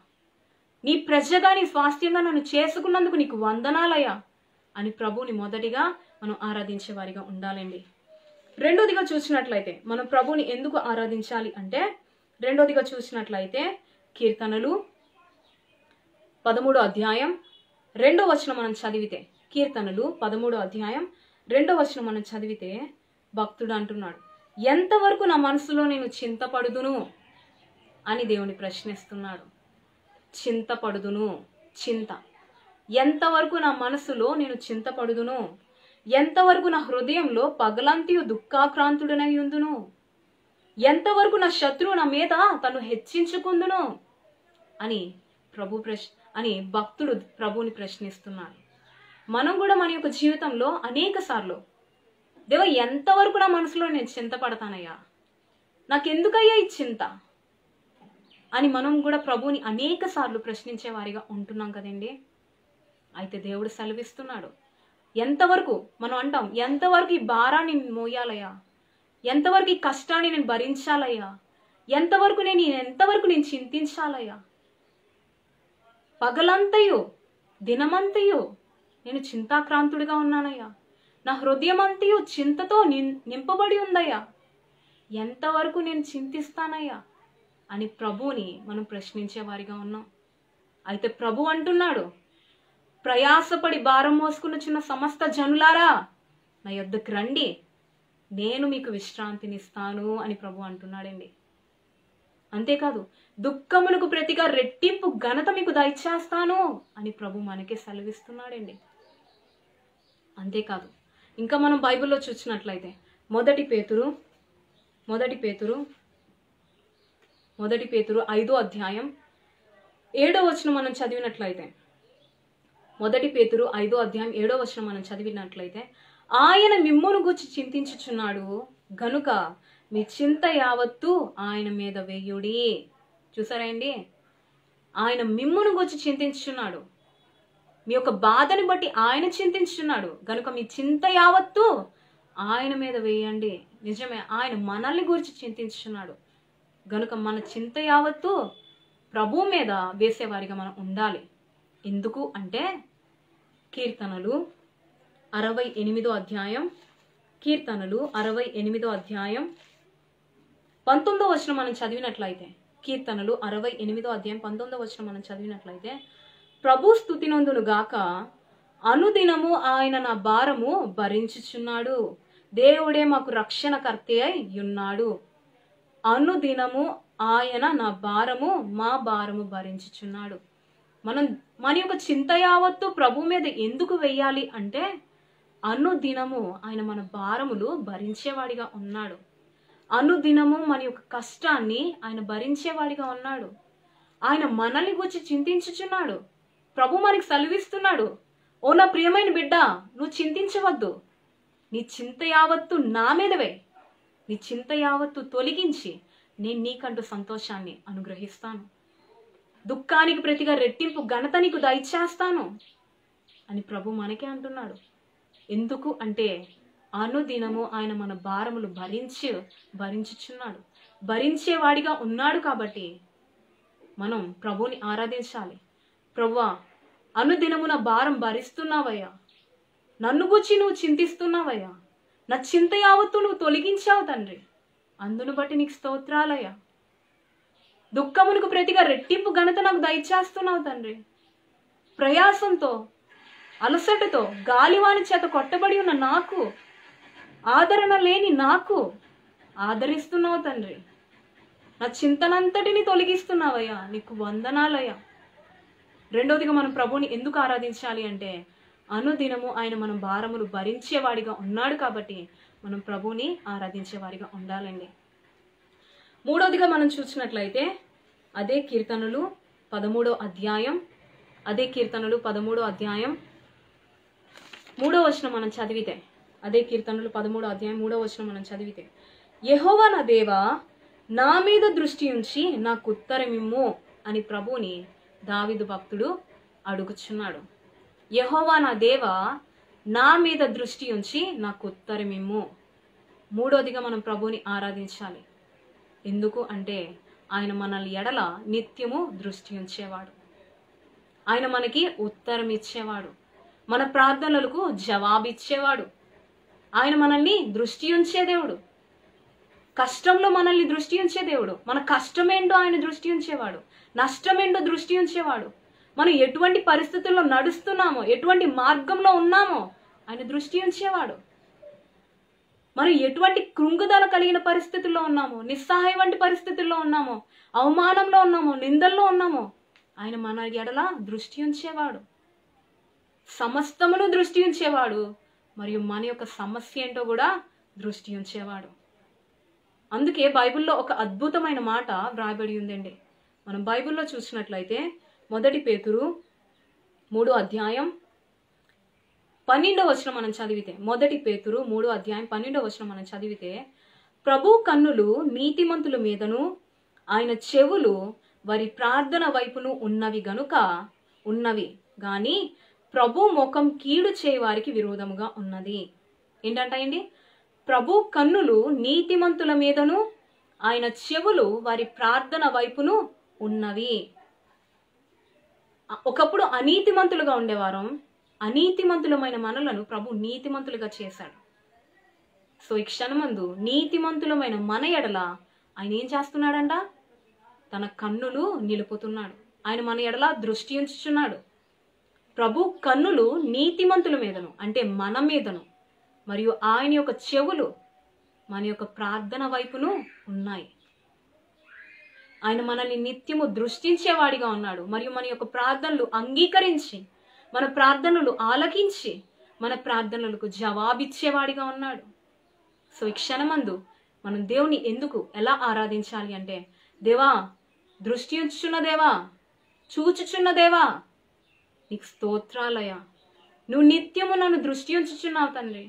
నీ ప్రజగా, నీ స్వాస్థ్యంగా నన్ను చేసుకున్నందుకు నీకు వందనాలయ్యా అని ప్రభువుని మొదటిగా మనం ఆరాధించే వారిగా ఉండాలండి. రెండోదిగా చూసినట్లయితే మనం ప్రభువుని ఎందుకు ఆరాధించాలి అంటే రెండోదిగా చూసినట్లయితే కీర్తనలు 13వ అధ్యాయం 2వ వచనం మనం చదివితే, కీర్తనలు 13వ అధ్యాయం 2వ వచనం మనం చదివితే భక్తుడు అంటున్నాడు, ఎంతవరకు నా మనసులో నేను చింతపడుదును అని దేవుని ప్రశ్నిస్తున్నాడు. చింతపడుదును, చింత. ఎంతవరకు నా మనసులో నేను చింతపడుదును, ఎంతవరకు నా హృదయంలో పగలంతియు దుఃఖాక్రాంతుడనై ఉందును, ఎంతవరకు నా శత్రువు నా మీద తను హెచ్చించుకుందును అని భక్తుడు ప్రభువుని ప్రశ్నిస్తున్నాడు. మనం కూడా మన యొక్క జీవితంలో అనేక సార్లు, దేవా ఎంతవరకు నా మనసులో నేను చింతపడతానయ్యా, నాకెందుకయ్యా ఈ చింత అని మనం కూడా ప్రభువుని అనేక సార్లు ప్రశ్నించే వారిగా ఉంటున్నాం కదండి. అయితే దేవుడు సెలవిస్తున్నాడు, ఎంతవరకు మనం అంటాం, ఎంతవరకు ఈ భారాన్ని మోయాలయ్యా, ఎంతవరకు ఈ కష్టాన్ని నేను భరించాలయ్యా, ఎంతవరకు నేను చింతించాలయ్యా, పగలంతయు దినమంతయు నేను చింతాక్రాంతుడిగా ఉన్నానయ్యా, నా హృదయం అంతయు చింతతో నింపబడి ఉందయ్యా, ఎంతవరకు నేను చింతిస్తానయ్యా అని ప్రభువుని మనం ప్రశ్నించే వారిగా ఉన్నాం. అయితే ప్రభు అంటున్నాడు, ప్రయాసపడి భారం మోసుకున్న చిన్న సమస్త జనులారా నా యొద్దకు రండి, నేను మీకు విశ్రాంతినిస్తాను అని ప్రభు అంటున్నాడండి. అంతేకాదు, దుఃఖములకు ప్రతిగా రెట్టింపు ఘనత మీకు దయచేస్తాను అని ప్రభు మనకే సెలవిస్తున్నాడండి. అంతేకాదు, ఇంకా మనం బైబిల్లో చూసినట్లయితే మొదటి పేతురు 5వ అధ్యాయం 7వ వచనం మనం చదివినట్లయితే, మొదటి పేతురు 5వ అధ్యాయం 7వ వచనం మనం చదివినట్లయితే, ఆయన మిమ్మును గూర్చి చింతించుచున్నాడు గనుక మీ చింత యావత్తు ఆయన మీద వేయుడి. చూసారా అండి, ఆయన మిమ్మును గూర్చి చింతించుచున్నాడు, మీ యొక్క బాధని బట్టి ఆయన చింతించుచున్నాడు గనుక మీ చింత యావత్తు ఆయన మీద వేయండి. నిజమే, ఆయన మనల్ని గురించి చింతించుచున్నాడు గనుక మన చింత యావత్తు ప్రభు మీద వేసేవారిగా మనం ఉండాలి. ఎందుకు అంటే కీర్తనలు 68వ అధ్యాయం 19వ వచనం మనం చదివినట్లయితే, కీర్తనలు 68వ అధ్యాయం 19వ వచనం మనం చదివినట్లయితే, ప్రభు స్తుతినందును గాక అనుదినము ఆయన నా భారము భరించుచున్నాడు, దేవుడే మాకు రక్షణకర్త అయి ఉన్నాడు. అనుదినము ఆయన నా మా భారము భరించుచున్నాడు. మన యొక్క చింత యావత్తు ప్రభు మీద ఎందుకు వెయ్యాలి అంటే అనుదినము ఆయన మన భారములు భరించేవాడిగా ఉన్నాడు. అనుదినము మన యొక్క కష్టాన్ని ఆయన భరించేవాడిగా ఉన్నాడు. ఆయన మనల్ని గురించి చింతించుచున్నాడు. ప్రభు మనకి సెలవిస్తున్నాడు, ఓ నా ప్రియమైన బిడ్డ, నువ్వు చింతించవద్దు, నీ చింత యావత్తు నా మీదవే, నీ చింత యావత్తు తొలగించి నేను నీకంటూ సంతోషాన్ని అనుగ్రహిస్తాను, దుఃఖానికి ప్రతిగా రెట్టింపు ఘనత నీకు దయచేస్తాను అని ప్రభు మనకే అంటున్నాడు. ఎందుకు అంటే అనుదినము ఆయన మన భారములు భరించుచున్నాడు, భరించేవాడిగా ఉన్నాడు. కాబట్టి మనం ప్రభువుని ఆరాధించాలి. ప్రభువా, అనుదినము నా భారం భరిస్తున్నావయ్యా, నన్ను గురించి నువ్వు చింతిస్తున్నావయ్యా. నా చింత యావత్తు నువ్వు తొలగించావు తండ్రి. అందును బట్టి నీకు స్తోత్రాలయ్యా. దుఃఖమునకు ప్రతిగా రెట్టింపు ఘనత నాకు దయచేస్తున్నావు తండ్రి. ప్రయాసంతో, అలసటతో, గాలివాని చేత కొట్టబడి ఉన్న నాకు, ఆదరణ లేని నాకు ఆదరిస్తున్నావు తండ్రి. నా చింతనంతటిని తొలగిస్తున్నావయ్యా. నీకు వందనాలయ్యా. రెండవదిగా మనం ప్రభువుని ఎందుకు ఆరాధించాలి అంటే, అనుదినము ఆయన మనం భారములు భరించేవాడిగా ఉన్నాడు కాబట్టి మనం ప్రభువుని ఆరాధించేవాడిగా ఉండాలండి. మూడవదిగా మనం చూసినట్లయితే అదే కీర్తనలు 13వ అధ్యాయం, అదే కీర్తనలు 13వ అధ్యాయం 3వ వచనం మనం చదివితే, అదే కీర్తనలు 13వ అధ్యాయం 3వ వచనం మనం చదివితే, యెహోవా నా దేవా నా మీద దృష్టి ఉంచి నాకు ఉత్తరమిమ్ము అని ప్రభువుని దావీదు భక్తుడు అడుగుచున్నాడు. యెహోవా నా దేవా నా మీద దృష్టి ఉంచి నాకు ఉత్తరమిమ్ము. మూడోదిగా మనం ప్రభువుని ఆరాధించాలి. ఎందుకు అంటే ఆయన మనల్ని ఎడల నిత్యము దృష్టి ఉంచేవాడు. ఆయన మనకి ఉత్తరం ఇచ్చేవాడు. మన ప్రార్థనలకు జవాబిచ్చేవాడు. ఆయన మనల్ని దృష్టి ఉంచే దేవుడు. కష్టంలో మనల్ని దృష్టి ఉంచే దేవుడు. మన కష్టమేంటో ఆయన దృష్టి ఉంచేవాడు. నష్టమేంటో దృష్టి ఉంచేవాడు. మనం ఎటువంటి పరిస్థితుల్లో నడుస్తున్నామో, ఎటువంటి మార్గంలో ఉన్నామో ఆయన దృష్టి ఉంచేవాడు. మరి ఎటువంటి కృంగుదల కలిగిన పరిస్థితుల్లో ఉన్నామో, నిస్సహాయ వంటి పరిస్థితుల్లో ఉన్నామో, అవమానంలో ఉన్నామో, నిందల్లో ఉన్నామో ఆయన మన ఎడల దృష్టి ఉంచేవాడు. సమస్తమును దృష్టి ఉంచేవాడు. మరియు మన యొక్క సమస్య ఏంటో కూడా దృష్టి ఉంచేవాడు. అందుకే బైబిల్లో ఒక అద్భుతమైన మాట వ్రాయబడి ఉందండి. మనం బైబిల్లో చూసినట్లయితే 1 పేతురు 3వ అధ్యాయం 12వ వచనం మనం చదివితే, 1 పేతురు 3వ అధ్యాయం 12వ వచనం మనం చదివితే, ప్రభు కన్నులు నీతిమంతుల మీదను ఆయన చెవులు వారి ప్రార్థన వైపును ఉన్నవి గాని ప్రభు ముఖం కీడు చేయవారికి విరోధముగా ఉన్నది. ఏంటంటాయండి? ప్రభు కన్నులు నీతిమంతుల మీదను ఆయన చెవులు వారి ప్రార్థన వైపును ఉన్నవి. ఒకప్పుడు అనీతిమంతులుగా ఉండేవారం. అనీతిమంతులమైన మనలను ప్రభు నీతిమంతులుగా చేశాడు. సో ఈ క్షణమందు నీతిమంతులమైన మన ఎడల ఆయన ఏం చేస్తున్నాడంట? తన కన్నులు నిలుపుతున్నాడు. ఆయన మన ఎడల దృష్టి ఉంచుచున్నాడు. ప్రభు కన్నులు నీతిమంతుల మీదను అంటే మన మీదను, మరియు ఆయన యొక్క చెవులు మన యొక్క ప్రార్థన వైపును ఉన్నాయి. ఆయన మనల్ని నిత్యము దృష్టించేవాడిగా ఉన్నాడు. మరియు మన యొక్క ప్రార్థనలు అంగీకరించి, మన ప్రార్థనలు ఆలకించి, మన ప్రార్థనలకు జవాబిచ్చేవాడిగా ఉన్నాడు. సో ఈ క్షణమందు మనం దేవుని ఎలా ఆరాధించాలి అంటే, దేవా దృష్టి ఉంచుచున్న దేవా, చూచుచున్న దేవా నీకు స్తోత్రాలయ్యా. నువ్వు నిత్యము నన్ను దృష్టి ఉంచుచున్నావు తండ్రి.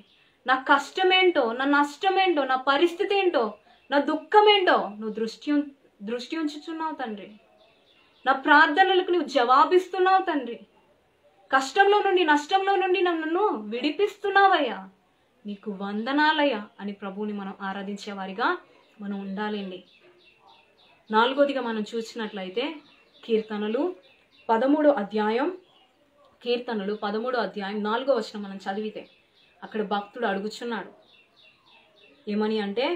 నా కష్టమేంటో, నా నష్టమేంటో, నా పరిస్థితి ఏంటో, నా దుఃఖమేంటో నువ్వు దృష్టి ఉంచుచున్నావు తండ్రి. నా ప్రార్థనలకు నువ్వు జవాబిస్తున్నావు తండ్రి. కష్టంలో నుండి, నష్టంలో నుండి నన్ను విడిపిస్తున్నావయ్యా. నీకు వందనాలయ్యా అని ప్రభువుని మనం ఆరాధించే వారిగా మనం ఉండాలండి. నాలుగోదిగా మనం చూసినట్లయితే కీర్తనలు 13వ అధ్యాయం 4వ వచనం మనం చదివితే, అక్కడ భక్తుడు అడుగుచున్నాడు ఏమని అంటే,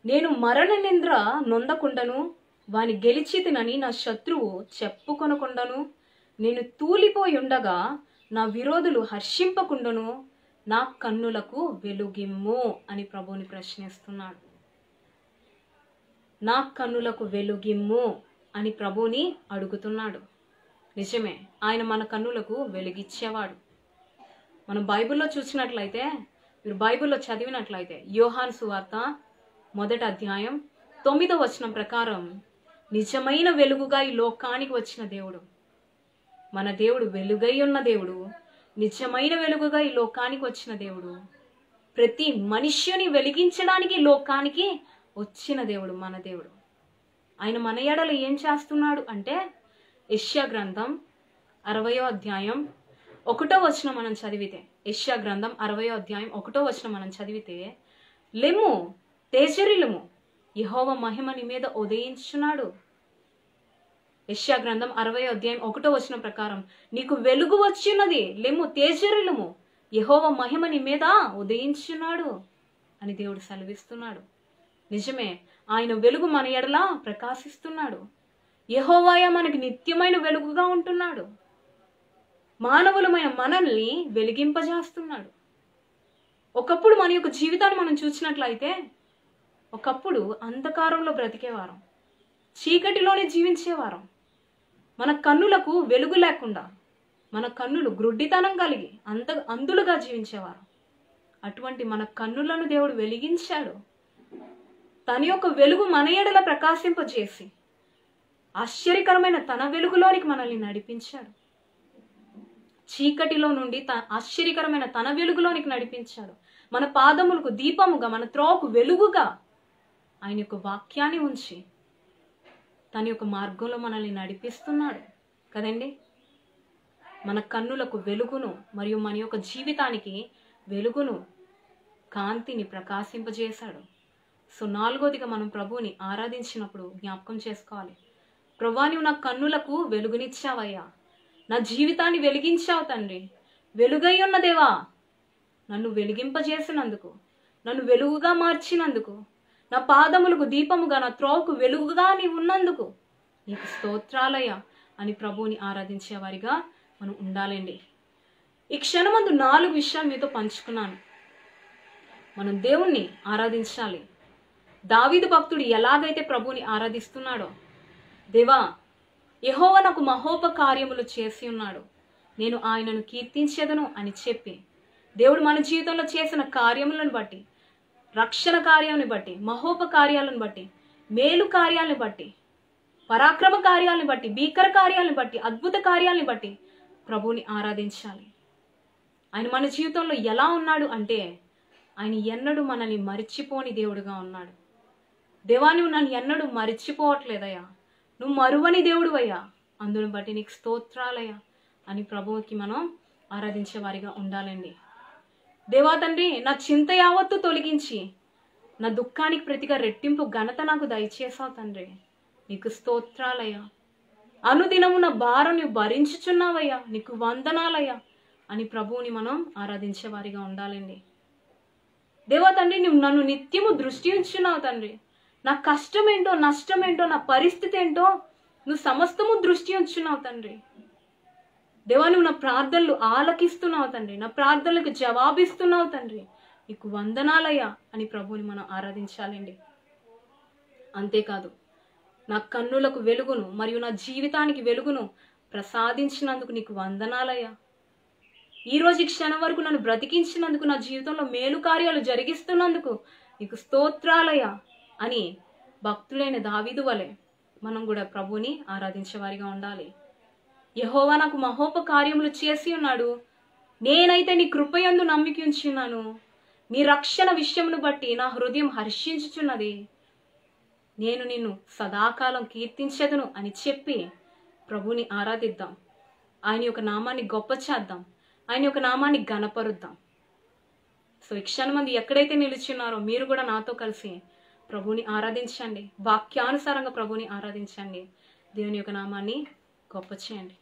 నేను మరణ నింద్ర నొందకుండను, వాని గెలిచితినని నా శత్రువు చెప్పుకొనకుండను, నేను తూలిపోయి ఉండగా నా విరోధులు హర్షింపకుండను, నా కన్నులకు వెలుగిమ్ము అని ప్రభువుని ప్రశ్నిస్తున్నాడు. నా కన్నులకు వెలుగిమ్ము అని ప్రభువుని అడుగుతున్నాడు. నిజమే, ఆయన మన కన్నులకు వెలుగిచ్చేవాడు. మనం బైబిల్లో చూసినట్లయితే, మీరు బైబిల్లో చదివినట్లయితే, యోహాను సువార్త 1వ అధ్యాయం 9వ వచనం ప్రకారం, నిజమైన వెలుగుగా ఈ లోకానికి వచ్చిన దేవుడు, మన దేవుడు వెలుగై ఉన్న దేవుడు, నిజమైన వెలుగుగా ఈ లోకానికి వచ్చిన దేవుడు, ప్రతి మనుష్యుని వెలిగించడానికి లోకానికి వచ్చిన దేవుడు మన దేవుడు. ఆయన మన ఎడల ఏం చేస్తున్నాడు అంటే, యెషయా గ్రంథం 60వ అధ్యాయం 1వ వచనం మనం చదివితే, యెషయా గ్రంథం 60వ అధ్యాయం 1వ వచనం మనం చదివితే, లెమ్ము తేజరిల్లుము, యెహోవా మహిమ నీ మీద ఉదయించుచున్నాడు. యెషయా గ్రంథం 60వ అధ్యాయం 1వ వచనం ప్రకారం, నీకు వెలుగు వచ్చినది, లెమ్ము తేజరిల్లుము, యెహోవా మహిమ నీ మీద ఉదయించున్నాడు అని దేవుడు సెలవిస్తున్నాడు. నిజమే, ఆయన వెలుగు మన ఎడల ప్రకాశిస్తున్నాడు. యెహోవాయే మనకి నిత్యమైన వెలుగుగా ఉంటున్నాడు. మానవులమైన మనల్ని వెలిగింపజేస్తున్నాడు. ఒకప్పుడు మన యొక్క జీవితాన్ని మనం చూసినట్లయితే, ఒకప్పుడు అంధకారంలో బ్రతికేవారం, చీకటిలోనే జీవించేవారం. మన కన్నులకు వెలుగు లేకుండా, మన కన్నులు గ్రుడ్డితనం కలిగి అందులుగా జీవించేవారు. అటువంటి మన కన్నులను దేవుడు వెలిగించాడు. తన యొక్క వెలుగు మన ఎడల ప్రకాశింపజేసి ఆశ్చర్యకరమైన తన వెలుగులోనికి మనల్ని నడిపించాడు. చీకటిలో నుండి ఆశ్చర్యకరమైన తన వెలుగులోనికి నడిపించాడు. మన పాదములకు దీపముగా, మన త్రోవకు వెలుగుగా ఆయన యొక్క వాక్యాన్ని ఉంచి తన యొక్క మార్గంలో మనల్ని నడిపిస్తున్నాడు కదండి. మన కన్నులకు వెలుగును మరియు మన యొక్క జీవితానికి వెలుగును, కాంతిని ప్రకాశింపజేశాడు. సో 4వదిగా మనం ప్రభువుని ఆరాధించినప్పుడు జ్ఞాపకం చేసుకోవాలి, ప్రభువా నీవు నా కన్నులకు వెలుగునిచ్చావయ్యా, నా జీవితాన్ని వెలిగించావు తండ్రి. వెలుగై ఉన్న దేవా, నన్ను వెలిగింపజేసినందుకు, నన్ను వెలుగుగా మార్చినందుకు, నా పాదములకు దీపముగా, నా త్రోవకు వెలుగుగా నీవు ఉన్నందుకు నీకు స్తోత్రాలయ్యా అని ప్రభువుని ఆరాధించే వారిగా మనం ఉండాలండి. ఈ క్షణమందు 4 విషయాలు మీతో పంచుకున్నాను. మనం దేవుణ్ణి ఆరాధించాలి. దావీదు భక్తుడు ఎలాగైతే ప్రభువుని ఆరాధిస్తున్నాడో, దేవా యెహోవా నాకు మహోపకార్యములు చేసి ఉన్నాడు, నేను ఆయనను కీర్తించెదను అని చెప్పి, దేవుడు మన జీవితంలో చేసిన కార్యములను బట్టి, రక్షణ కార్యాలను బట్టి, మహోపకార్యాలను బట్టి, మేలు కార్యాలను బట్టి, పరాక్రమ కార్యాలను బట్టి, భీకర కార్యాలను బట్టి, అద్భుత కార్యాలను బట్టి ప్రభువుని ఆరాధించాలి. ఆయన మన జీవితంలో ఎలా ఉన్నాడు అంటే, ఆయన ఎన్నడూ మనల్ని మరిచిపోని దేవుడుగా ఉన్నాడు. దేవా నువ్వు నన్ను ఎన్నడూ మరిచిపోవట్లేదయ్యా, నువ్వు మరువని దేవుడు అయ్యా, అందుని బట్టి నీకు స్తోత్రాలయ్యా అని ప్రభువుకి మనం ఆరాధించే వారిగా ఉండాలండి. దేవా తండ్రి, నా చింత యావత్తు తొలగించి నా దుఃఖానికి ప్రతిగా రెట్టింపు ఘనత నాకు దయచేసావు తండ్రి, నీకు స్తోత్రాలయ్యా. అనుదినము నా భారం నువ్వు భరించుచున్నావయ్యా, నీకు వందనాలయ్యా అని ప్రభువుని మనం ఆరాధించే వారిగా ఉండాలండి. దేవా తండ్రి, నువ్వు నన్ను నిత్యము దృష్టి ఉంచున్నావు తండ్రి. నా కష్టం ఏంటో, నష్టం ఏంటో, నా పరిస్థితి ఏంటో నువ్వు సమస్తము దృష్టి ఉంచున్నావు తండ్రి. దేవా నువ్వు నా ప్రార్థనలు ఆలకిస్తున్నావు తండ్రి, నా ప్రార్థనలకు జవాబిస్తున్నావు తండ్రి, నీకు వందనాలయ్యా అని ప్రభువుని మనం ఆరాధించాలండి. అంతేకాదు, నా కన్నులకు వెలుగును మరియు నా జీవితానికి వెలుగును ప్రసాదించినందుకు నీకు వందనాలయ్యా. ఈరోజు ఈ క్షణం వరకు నన్ను బ్రతికించినందుకు, నా జీవితంలో మేలు కార్యాలు జరిగిస్తున్నందుకు నీకు స్తోత్రాలయ్యా అని భక్తులైన దావీదు వలె మనం కూడా ప్రభువుని ఆరాధించే వారిగా ఉండాలి. యెహోవా నాకు మహోపకార్యములు చేసి ఉన్నాడు, నేనైతే నీ కృపయందు నమ్మిక ఉంచున్నాను, నీ రక్షణ విషయమును బట్టి నా హృదయం హర్షించుచున్నది, నేను నిన్ను సదాకాలం కీర్తించెదను అని చెప్పి ప్రభువుని ఆరాధిద్దాం. ఆయన యొక్క నామాన్ని గొప్ప చేద్దాం, ఆయన యొక్క నామాన్ని ఘనపరుద్దాం. సో ఈ క్షణమంది ఎక్కడైతే నిలుచున్నారో మీరు కూడా నాతో కలిసి ప్రభువుని ఆరాధించండి, వాక్యానుసారంగా ప్రభువుని ఆరాధించండి, దేవుని యొక్క నామాన్ని గొప్ప చేయండి.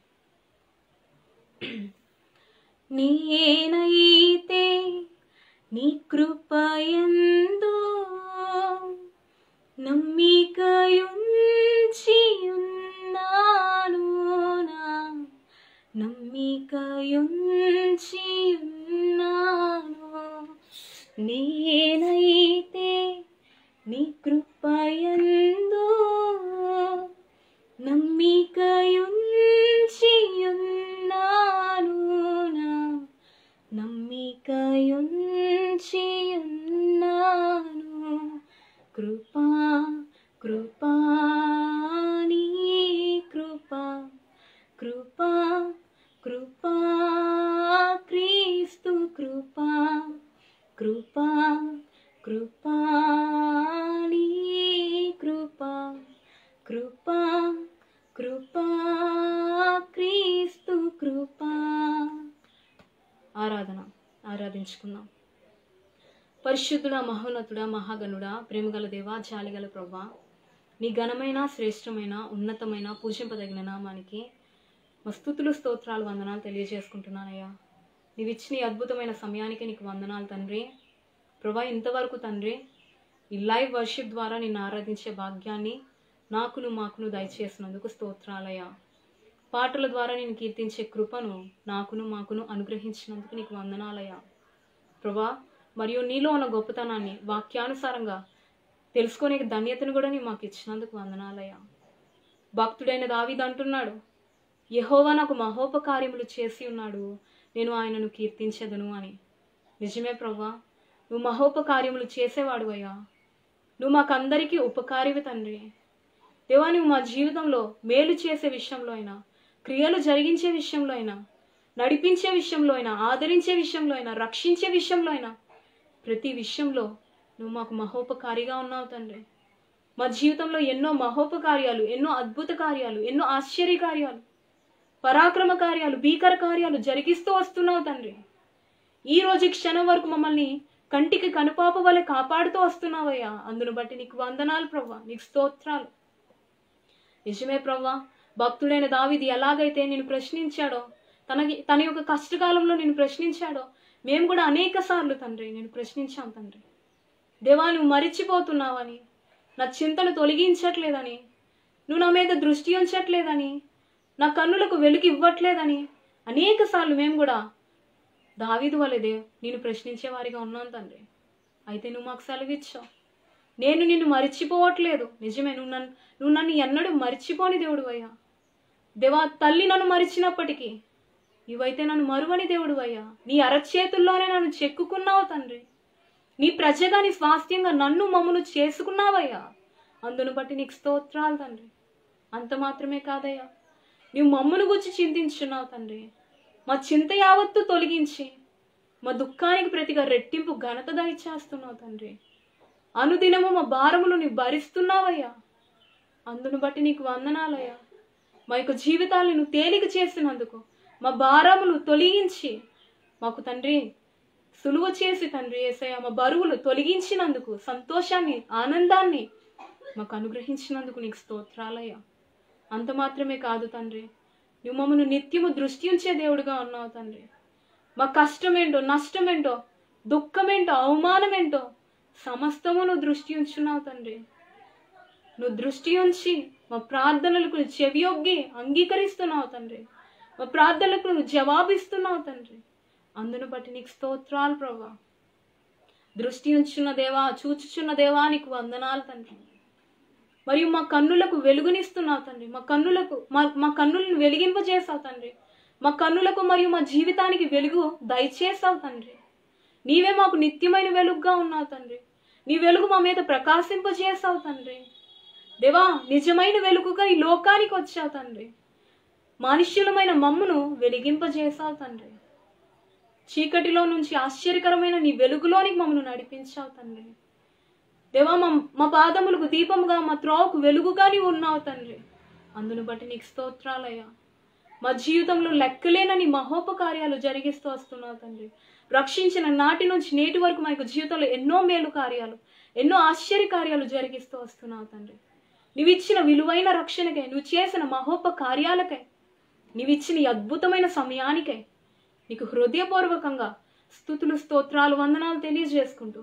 నేనైతే నీ కృపయందు నమ్మికయుంచి ఉన్నాను, నా నమ్మికయుంచి ఉన్నాను. నేనైతే నీ కృపయందు నమ్మికయుంచి ఉన్నాను, నా నమ్మికయుంచి ఉన్నాను. కృపా కృపా నీ కృపా కృపా కృపా క్రీస్తు కృపా కృపా కృపా నీ కృపా కృపా కృపా క్రీస్తు కృపా. ఆరాధించుకుందాం. పరిశుద్ధుడా, మహోన్నతుడా, మహాగణుడా, ప్రేమగల దేవా, జాలిగల ప్రభువా, నీ ఘనమైన, శ్రేష్టమైన, ఉన్నతమైన, పూజింపదగిన నామానికి మా స్తుతులు, స్తోత్రాలు, వందనాలు తెలియజేసుకుంటున్నానయ్యా. నీవు ఇచ్చిన ఈ అద్భుతమైన సమయానికి నీకు వందనాలు తండ్రి. ప్రభా, ఇంతవరకు తండ్రి ఈ లైవ్ వర్షిప్ ద్వారా నిన్ను ఆరాధించే భాగ్యాన్ని మాకును దయచేసినందుకు స్తోత్రాలయ్యా. పాటల ద్వారా నేను కీర్తించే కృపను మాకును అనుగ్రహించినందుకు నీకు వందనాలయ్యా. ప్రభా, మరియు నీలో ఉన్న గొప్పతనాన్ని వాక్యానుసారంగా తెలుసుకునే ధన్యతను కూడా నీవు మాకు ఇచ్చినందుకు వందనాలయ్యా. భక్తుడైన దావీదు అంటున్నాడు, యెహోవా నాకు మహోపకార్యములు చేసి ఉన్నాడు, నేను ఆయనను కీర్తించెదను అని. నిజమే ప్రభా, నువ్వు మహోపకార్యములు చేసేవాడు అయ్యా. నువ్వు మాకందరికీ ఉపకారివి తండ్రి. దేవా, నువ్వు మా జీవితంలో మేలు చేసే విషయంలో అయినా, క్రియలు జరిగించే విషయంలో అయినా, నడిపించే విషయంలో అయినా, ఆదరించే విషయంలో అయినా, రక్షించే విషయంలో అయినా, ప్రతి విషయంలో నువ్వు మాకు మహోపకారిగా ఉన్నావు తండ్రి. మా జీవితంలో ఎన్నో మహోపకార్యాలు, ఎన్నో అద్భుత కార్యాలు, ఎన్నో ఆశ్చర్య కార్యాలు, పరాక్రమ కార్యాలు, భీకర కార్యాలు జరిగిస్తూ వస్తున్నావు తండ్రి. ఈ రోజు క్షణం వరకు మమ్మల్ని కంటికి కనుపాప వలె కాపాడుతూ వస్తున్నావయ్యా. అందును బట్టి నీకు వందనాలు ప్రభా, నీకు స్తోత్రాలు. నిజమే ప్రభా, భక్తుడైన దావీదు ఎలాగైతే నేను ప్రశ్నించాడో, తన యొక్క కష్టకాలంలో నేను ప్రశ్నించాడో, మేము కూడా అనేక సార్లు తండ్రి నేను ప్రశ్నించాం తండ్రి. దేవా, నువ్వు మరిచిపోతున్నావని, నా చింతను తొలగించట్లేదని, నువ్వు నా మీద దృష్టి ఉంచట్లేదని, నా కన్నులకు వెలుగు ఇవ్వట్లేదని అనేక సార్లు మేము కూడా దావీదు వలె నేను ప్రశ్నించే వారిగా ఉన్నాను తండ్రి. అయితే నువ్వు మాకు సెలవిచ్చావు, నేను నిన్ను మరిచిపోవట్లేదు. నిజమే, నువ్వు నన్ను ఎన్నడూ మరిచిపోని దేవుడు అయ్యా. దేవా, తల్లి నన్ను మరిచినప్పటికీ నీవైతే నన్ను మరువని దేవుడు అయ్యా. నీ అరచేతుల్లోనే నన్ను చెక్కుకున్నావు తండ్రి. నీ ప్రజగా, నీ స్వాస్థ్యంగా నన్ను మమ్మను చేసుకున్నావయ్యా. అందును బట్టి నీకు స్తోత్రాలు తండ్రి. అంత మాత్రమే కాదయ్యా, నీవు మమ్మను గురించి చింతించున్నావు తండ్రి. మా చింత యావత్తు తొలగించి మా దుఃఖానికి ప్రతిగా రెట్టింపు ఘనత దయచేస్తున్నావు తండ్రి. అనుదినము మా భారములు నీవు భరిస్తున్నావయ్యా. అందును బట్టి నీకు వందనాలయ్యా. మా యొక్క జీవితాలను నువ్వు తేలిక చేసినందుకు, మా భారములు తొలగించి మాకు తండ్రి సులువ చేసి తండ్రి యేసయ్య మా బరువులు తొలగించినందుకు, సంతోషాన్ని ఆనందాన్ని మాకు అనుగ్రహించినందుకు నీకు స్తోత్రాలయ్యా. అంత మాత్రమే కాదు తండ్రి, నువ్వు మమ్మను నిత్యము దృష్టి ఉంచే దేవుడుగా ఉన్నావు తండ్రి. మా కష్టమేంటో, నష్టమేంటో, దుఃఖమేంటో, అవమానమేంటో సమస్తము నువ్వు దృష్టి ఉంచున్నావు తండ్రి. నువ్వు దృష్టి ఉంచి మా ప్రార్థనలకు చెవియొగ్గి అంగీకరిస్తున్నావు తండ్రి. మా ప్రార్థనలకు నువ్వు జవాబిస్తున్నావు తండ్రి. అందును బట్టి నీకు స్తోత్రాలు ప్రభా. దృష్టి ఉంచున్న దేవా, చూచుచున్న దేవా, నీకు వందనాలు తండ్రి. మరియు మా కన్నులకు వెలుగునిస్తున్నావు తండ్రి. మా కన్నులను వెలిగింపజేసావు తండ్రి. మా కన్నులకు మరియు మా జీవితానికి వెలుగు దయచేసావు తండ్రి. నీవే మాకు నిత్యమైన వెలుగుగా ఉన్నావు తండ్రి. నీ వెలుగు మా మీద ప్రకాశింపజేసావు తండ్రి. దేవా, నిజమైన వెలుగుగా ఈ లోకానికి వచ్చావు తండ్రి. మనుష్యులమైన మమ్మును వెలిగింపజేసావు తండ్రి. చీకటిలో నుంచి ఆశ్చర్యకరమైన నీ వెలుగులోనికి మమ్మను నడిపించావు తండ్రి. దేవా, మా పాదములకు దీపముగా, మా త్రోవకు వెలుగుగా నీవు ఉన్నావు తండ్రి. అందును బట్టి నీకు స్తోత్రాలయ్యా. మా జీవితంలో లెక్కలేనని మహోపకార్యాలు జరిగిస్తూ వస్తున్నావు తండ్రి. రక్షించిన నాటి నుంచి నేటి వరకు మా యొక్క జీవితంలో ఎన్నో మేలు కార్యాలు, ఎన్నో ఆశ్చర్య కార్యాలు జరిగిస్తూ వస్తున్నావు తండ్రి. నువ్వు ఇచ్చిన విలువైన రక్షణకై, నువ్వు చేసిన మహోపకార్యాలకై, నువ్వు ఇచ్చిన ఈ అద్భుతమైన సమయానికై నీకు హృదయపూర్వకంగా స్తుతులు, స్తోత్రాలు, వందనాలు తెలియజేసుకుంటూ,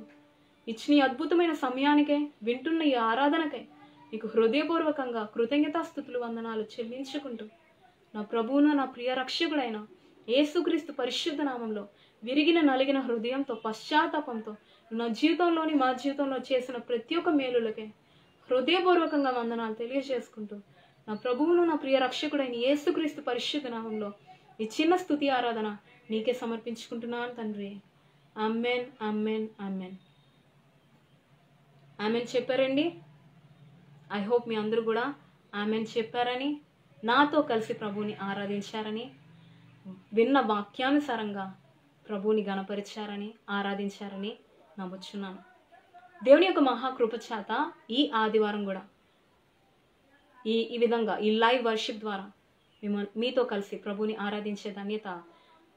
ఇచ్చిన ఈ అద్భుతమైన సమయానికై, వింటున్న ఈ ఆరాధనకై నీకు హృదయపూర్వకంగా కృతజ్ఞతాస్తుతులు, వందనాలు చెల్లించుకుంటూ, నా ప్రభువును, నా ప్రియ రక్షకుడైన యేసుక్రీస్తు పరిశుద్ధ నామంలో విరిగిన నలిగిన హృదయంతో, పశ్చాత్తాపంతో నా జీవితంలోని, మా జీవితంలో చేసిన ప్రతి ఒక్క మేలులకే హృదయపూర్వకంగా వందనాలు తెలియజేసుకుంటూ, నా ప్రభువును, నా ప్రియ రక్షకుడైన యేసుక్రీస్తు పరిశుద్ధ నామంలో ఈ చిన్న స్తుతి ఆరాధన నీకే సమర్పించుకుంటున్నాను తండ్రి. Amen, amen, amen. ఆమెన్ చెప్పారండి. ఐ హోప్ మీ అందరూ కూడా ఆమెన్ చెప్పారని, నాతో కలిసి ప్రభువుని ఆరాధించారని, విన్న వాక్యానుసారంగా ప్రభువుని గణపరిచారని, ఆరాధించారని నమ్ముచున్నాను. దేవుని యొక్క మహాకృప చేత ఈ ఆదివారం కూడా ఈ విధంగా ఈ లైవ్ వర్షిప్ ద్వారా మీతో కలిసి ప్రభువుని ఆరాధించే ధన్యత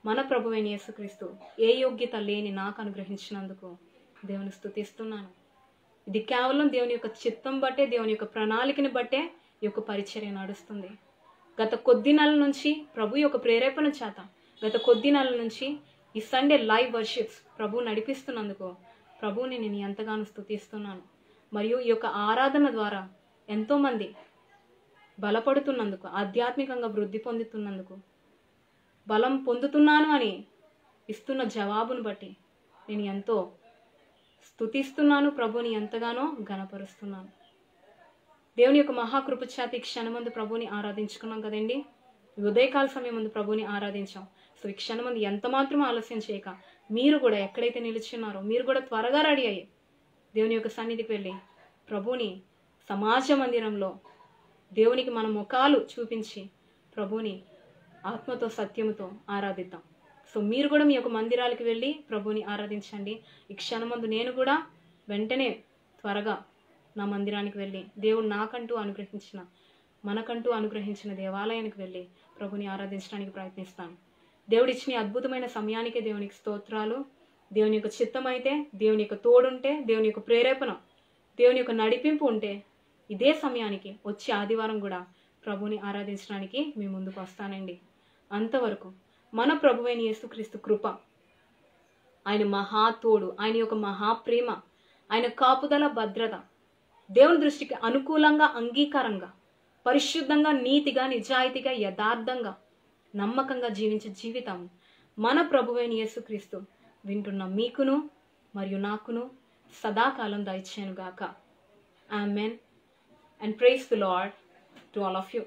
మన ప్రభువైన యేసుక్రీస్తు ఏ యోగ్యత లేని నాకు అనుగ్రహించినందుకు దేవుని స్తుతిస్తున్నాను. ఇది కేవలం దేవుని యొక్క చిత్తం బట్టే, దేవుని యొక్క ప్రణాళికని బట్టే ఈ యొక్క పరిచర్య నడుస్తుంది. గత కొద్ది నెలల నుంచి ప్రభు యొక్క ప్రేరేపణ చేత గత కొద్ది నెలల నుంచి ఈ సండే లైవ్ వర్షిప్స్ ప్రభు నడిపిస్తున్నందుకు ప్రభువుని నేను ఎంతగానో స్తుతిస్తున్నాను. మరియు ఈ యొక్క ఆరాధన ద్వారా ఎంతోమంది బలపడుతున్నందుకు, ఆధ్యాత్మికంగా వృద్ధి పొందుతున్నందుకు, బలం పొందుతున్నాను అని ఇస్తున్న జవాబును బట్టి నేను ఎంతో స్తుతిస్తున్నాను. ప్రభుని ఎంతగానో ఘనపరుస్తున్నాను. దేవుని యొక్క మహాకృప చేత ఈ క్షణమందు ప్రభుని ఆరాధించుకున్నాం కదండి. ఈ ఉదయకాల సమయం ముందు ప్రభుని ఆరాధించాం. సో ఈ క్షణమందు ఎంత మాత్రం ఆలస్యం చేయక మీరు కూడా ఎక్కడైతే నిలుచున్నారో మీరు కూడా త్వరగా రెడీ అయ్యి దేవుని యొక్క సన్నిధికి వెళ్ళి ప్రభుని సమాజ మందిరంలో దేవునికి మన ముఖాలు చూపించి ప్రభుని ఆత్మతో సత్యముతో ఆరాధిద్దాం. సో మీరు కూడా మీ యొక్క మందిరాలకు వెళ్ళి ప్రభుని ఆరాధించండి. ఈ క్షణమందు నేను కూడా వెంటనే త్వరగా నా మందిరానికి వెళ్ళి దేవుడు మనకంటూ అనుగ్రహించిన దేవాలయానికి వెళ్ళి ప్రభుని ఆరాధించడానికి ప్రయత్నిస్తాను. దేవుడు ఇచ్చిన అద్భుతమైన సమయానికే దేవునికి స్తోత్రాలు. దేవుని యొక్క చిత్తం అయితే, దేవుని యొక్క తోడుంటే, దేవుని యొక్క ప్రేరేపణ, దేవుని యొక్క నడిపింపు ఉంటే ఇదే సమయానికి వచ్చే ఆదివారం కూడా ప్రభుని ఆరాధించడానికి మీ ముందుకు వస్తానండి. అంతవరకు మన ప్రభువైన యేసుక్రీస్తు కృప, ఆయన మహా తోడు, ఆయన యొక్క మహాప్రేమ, ఆయన కాపుదల, భద్రత, దేవుని దృష్టికి అనుకూలంగా, అంగీకారంగా, పరిశుద్ధంగా, నీతిగా, నిజాయితీగా, యథార్థంగా, నమ్మకంగా జీవించే జీవితం మన ప్రభువైన యేసుక్రీస్తు వింటున్న మీకును మరియు నాకును సదాకాలం దయచేయునుగాక. Amen. And praise the Lord to all of you.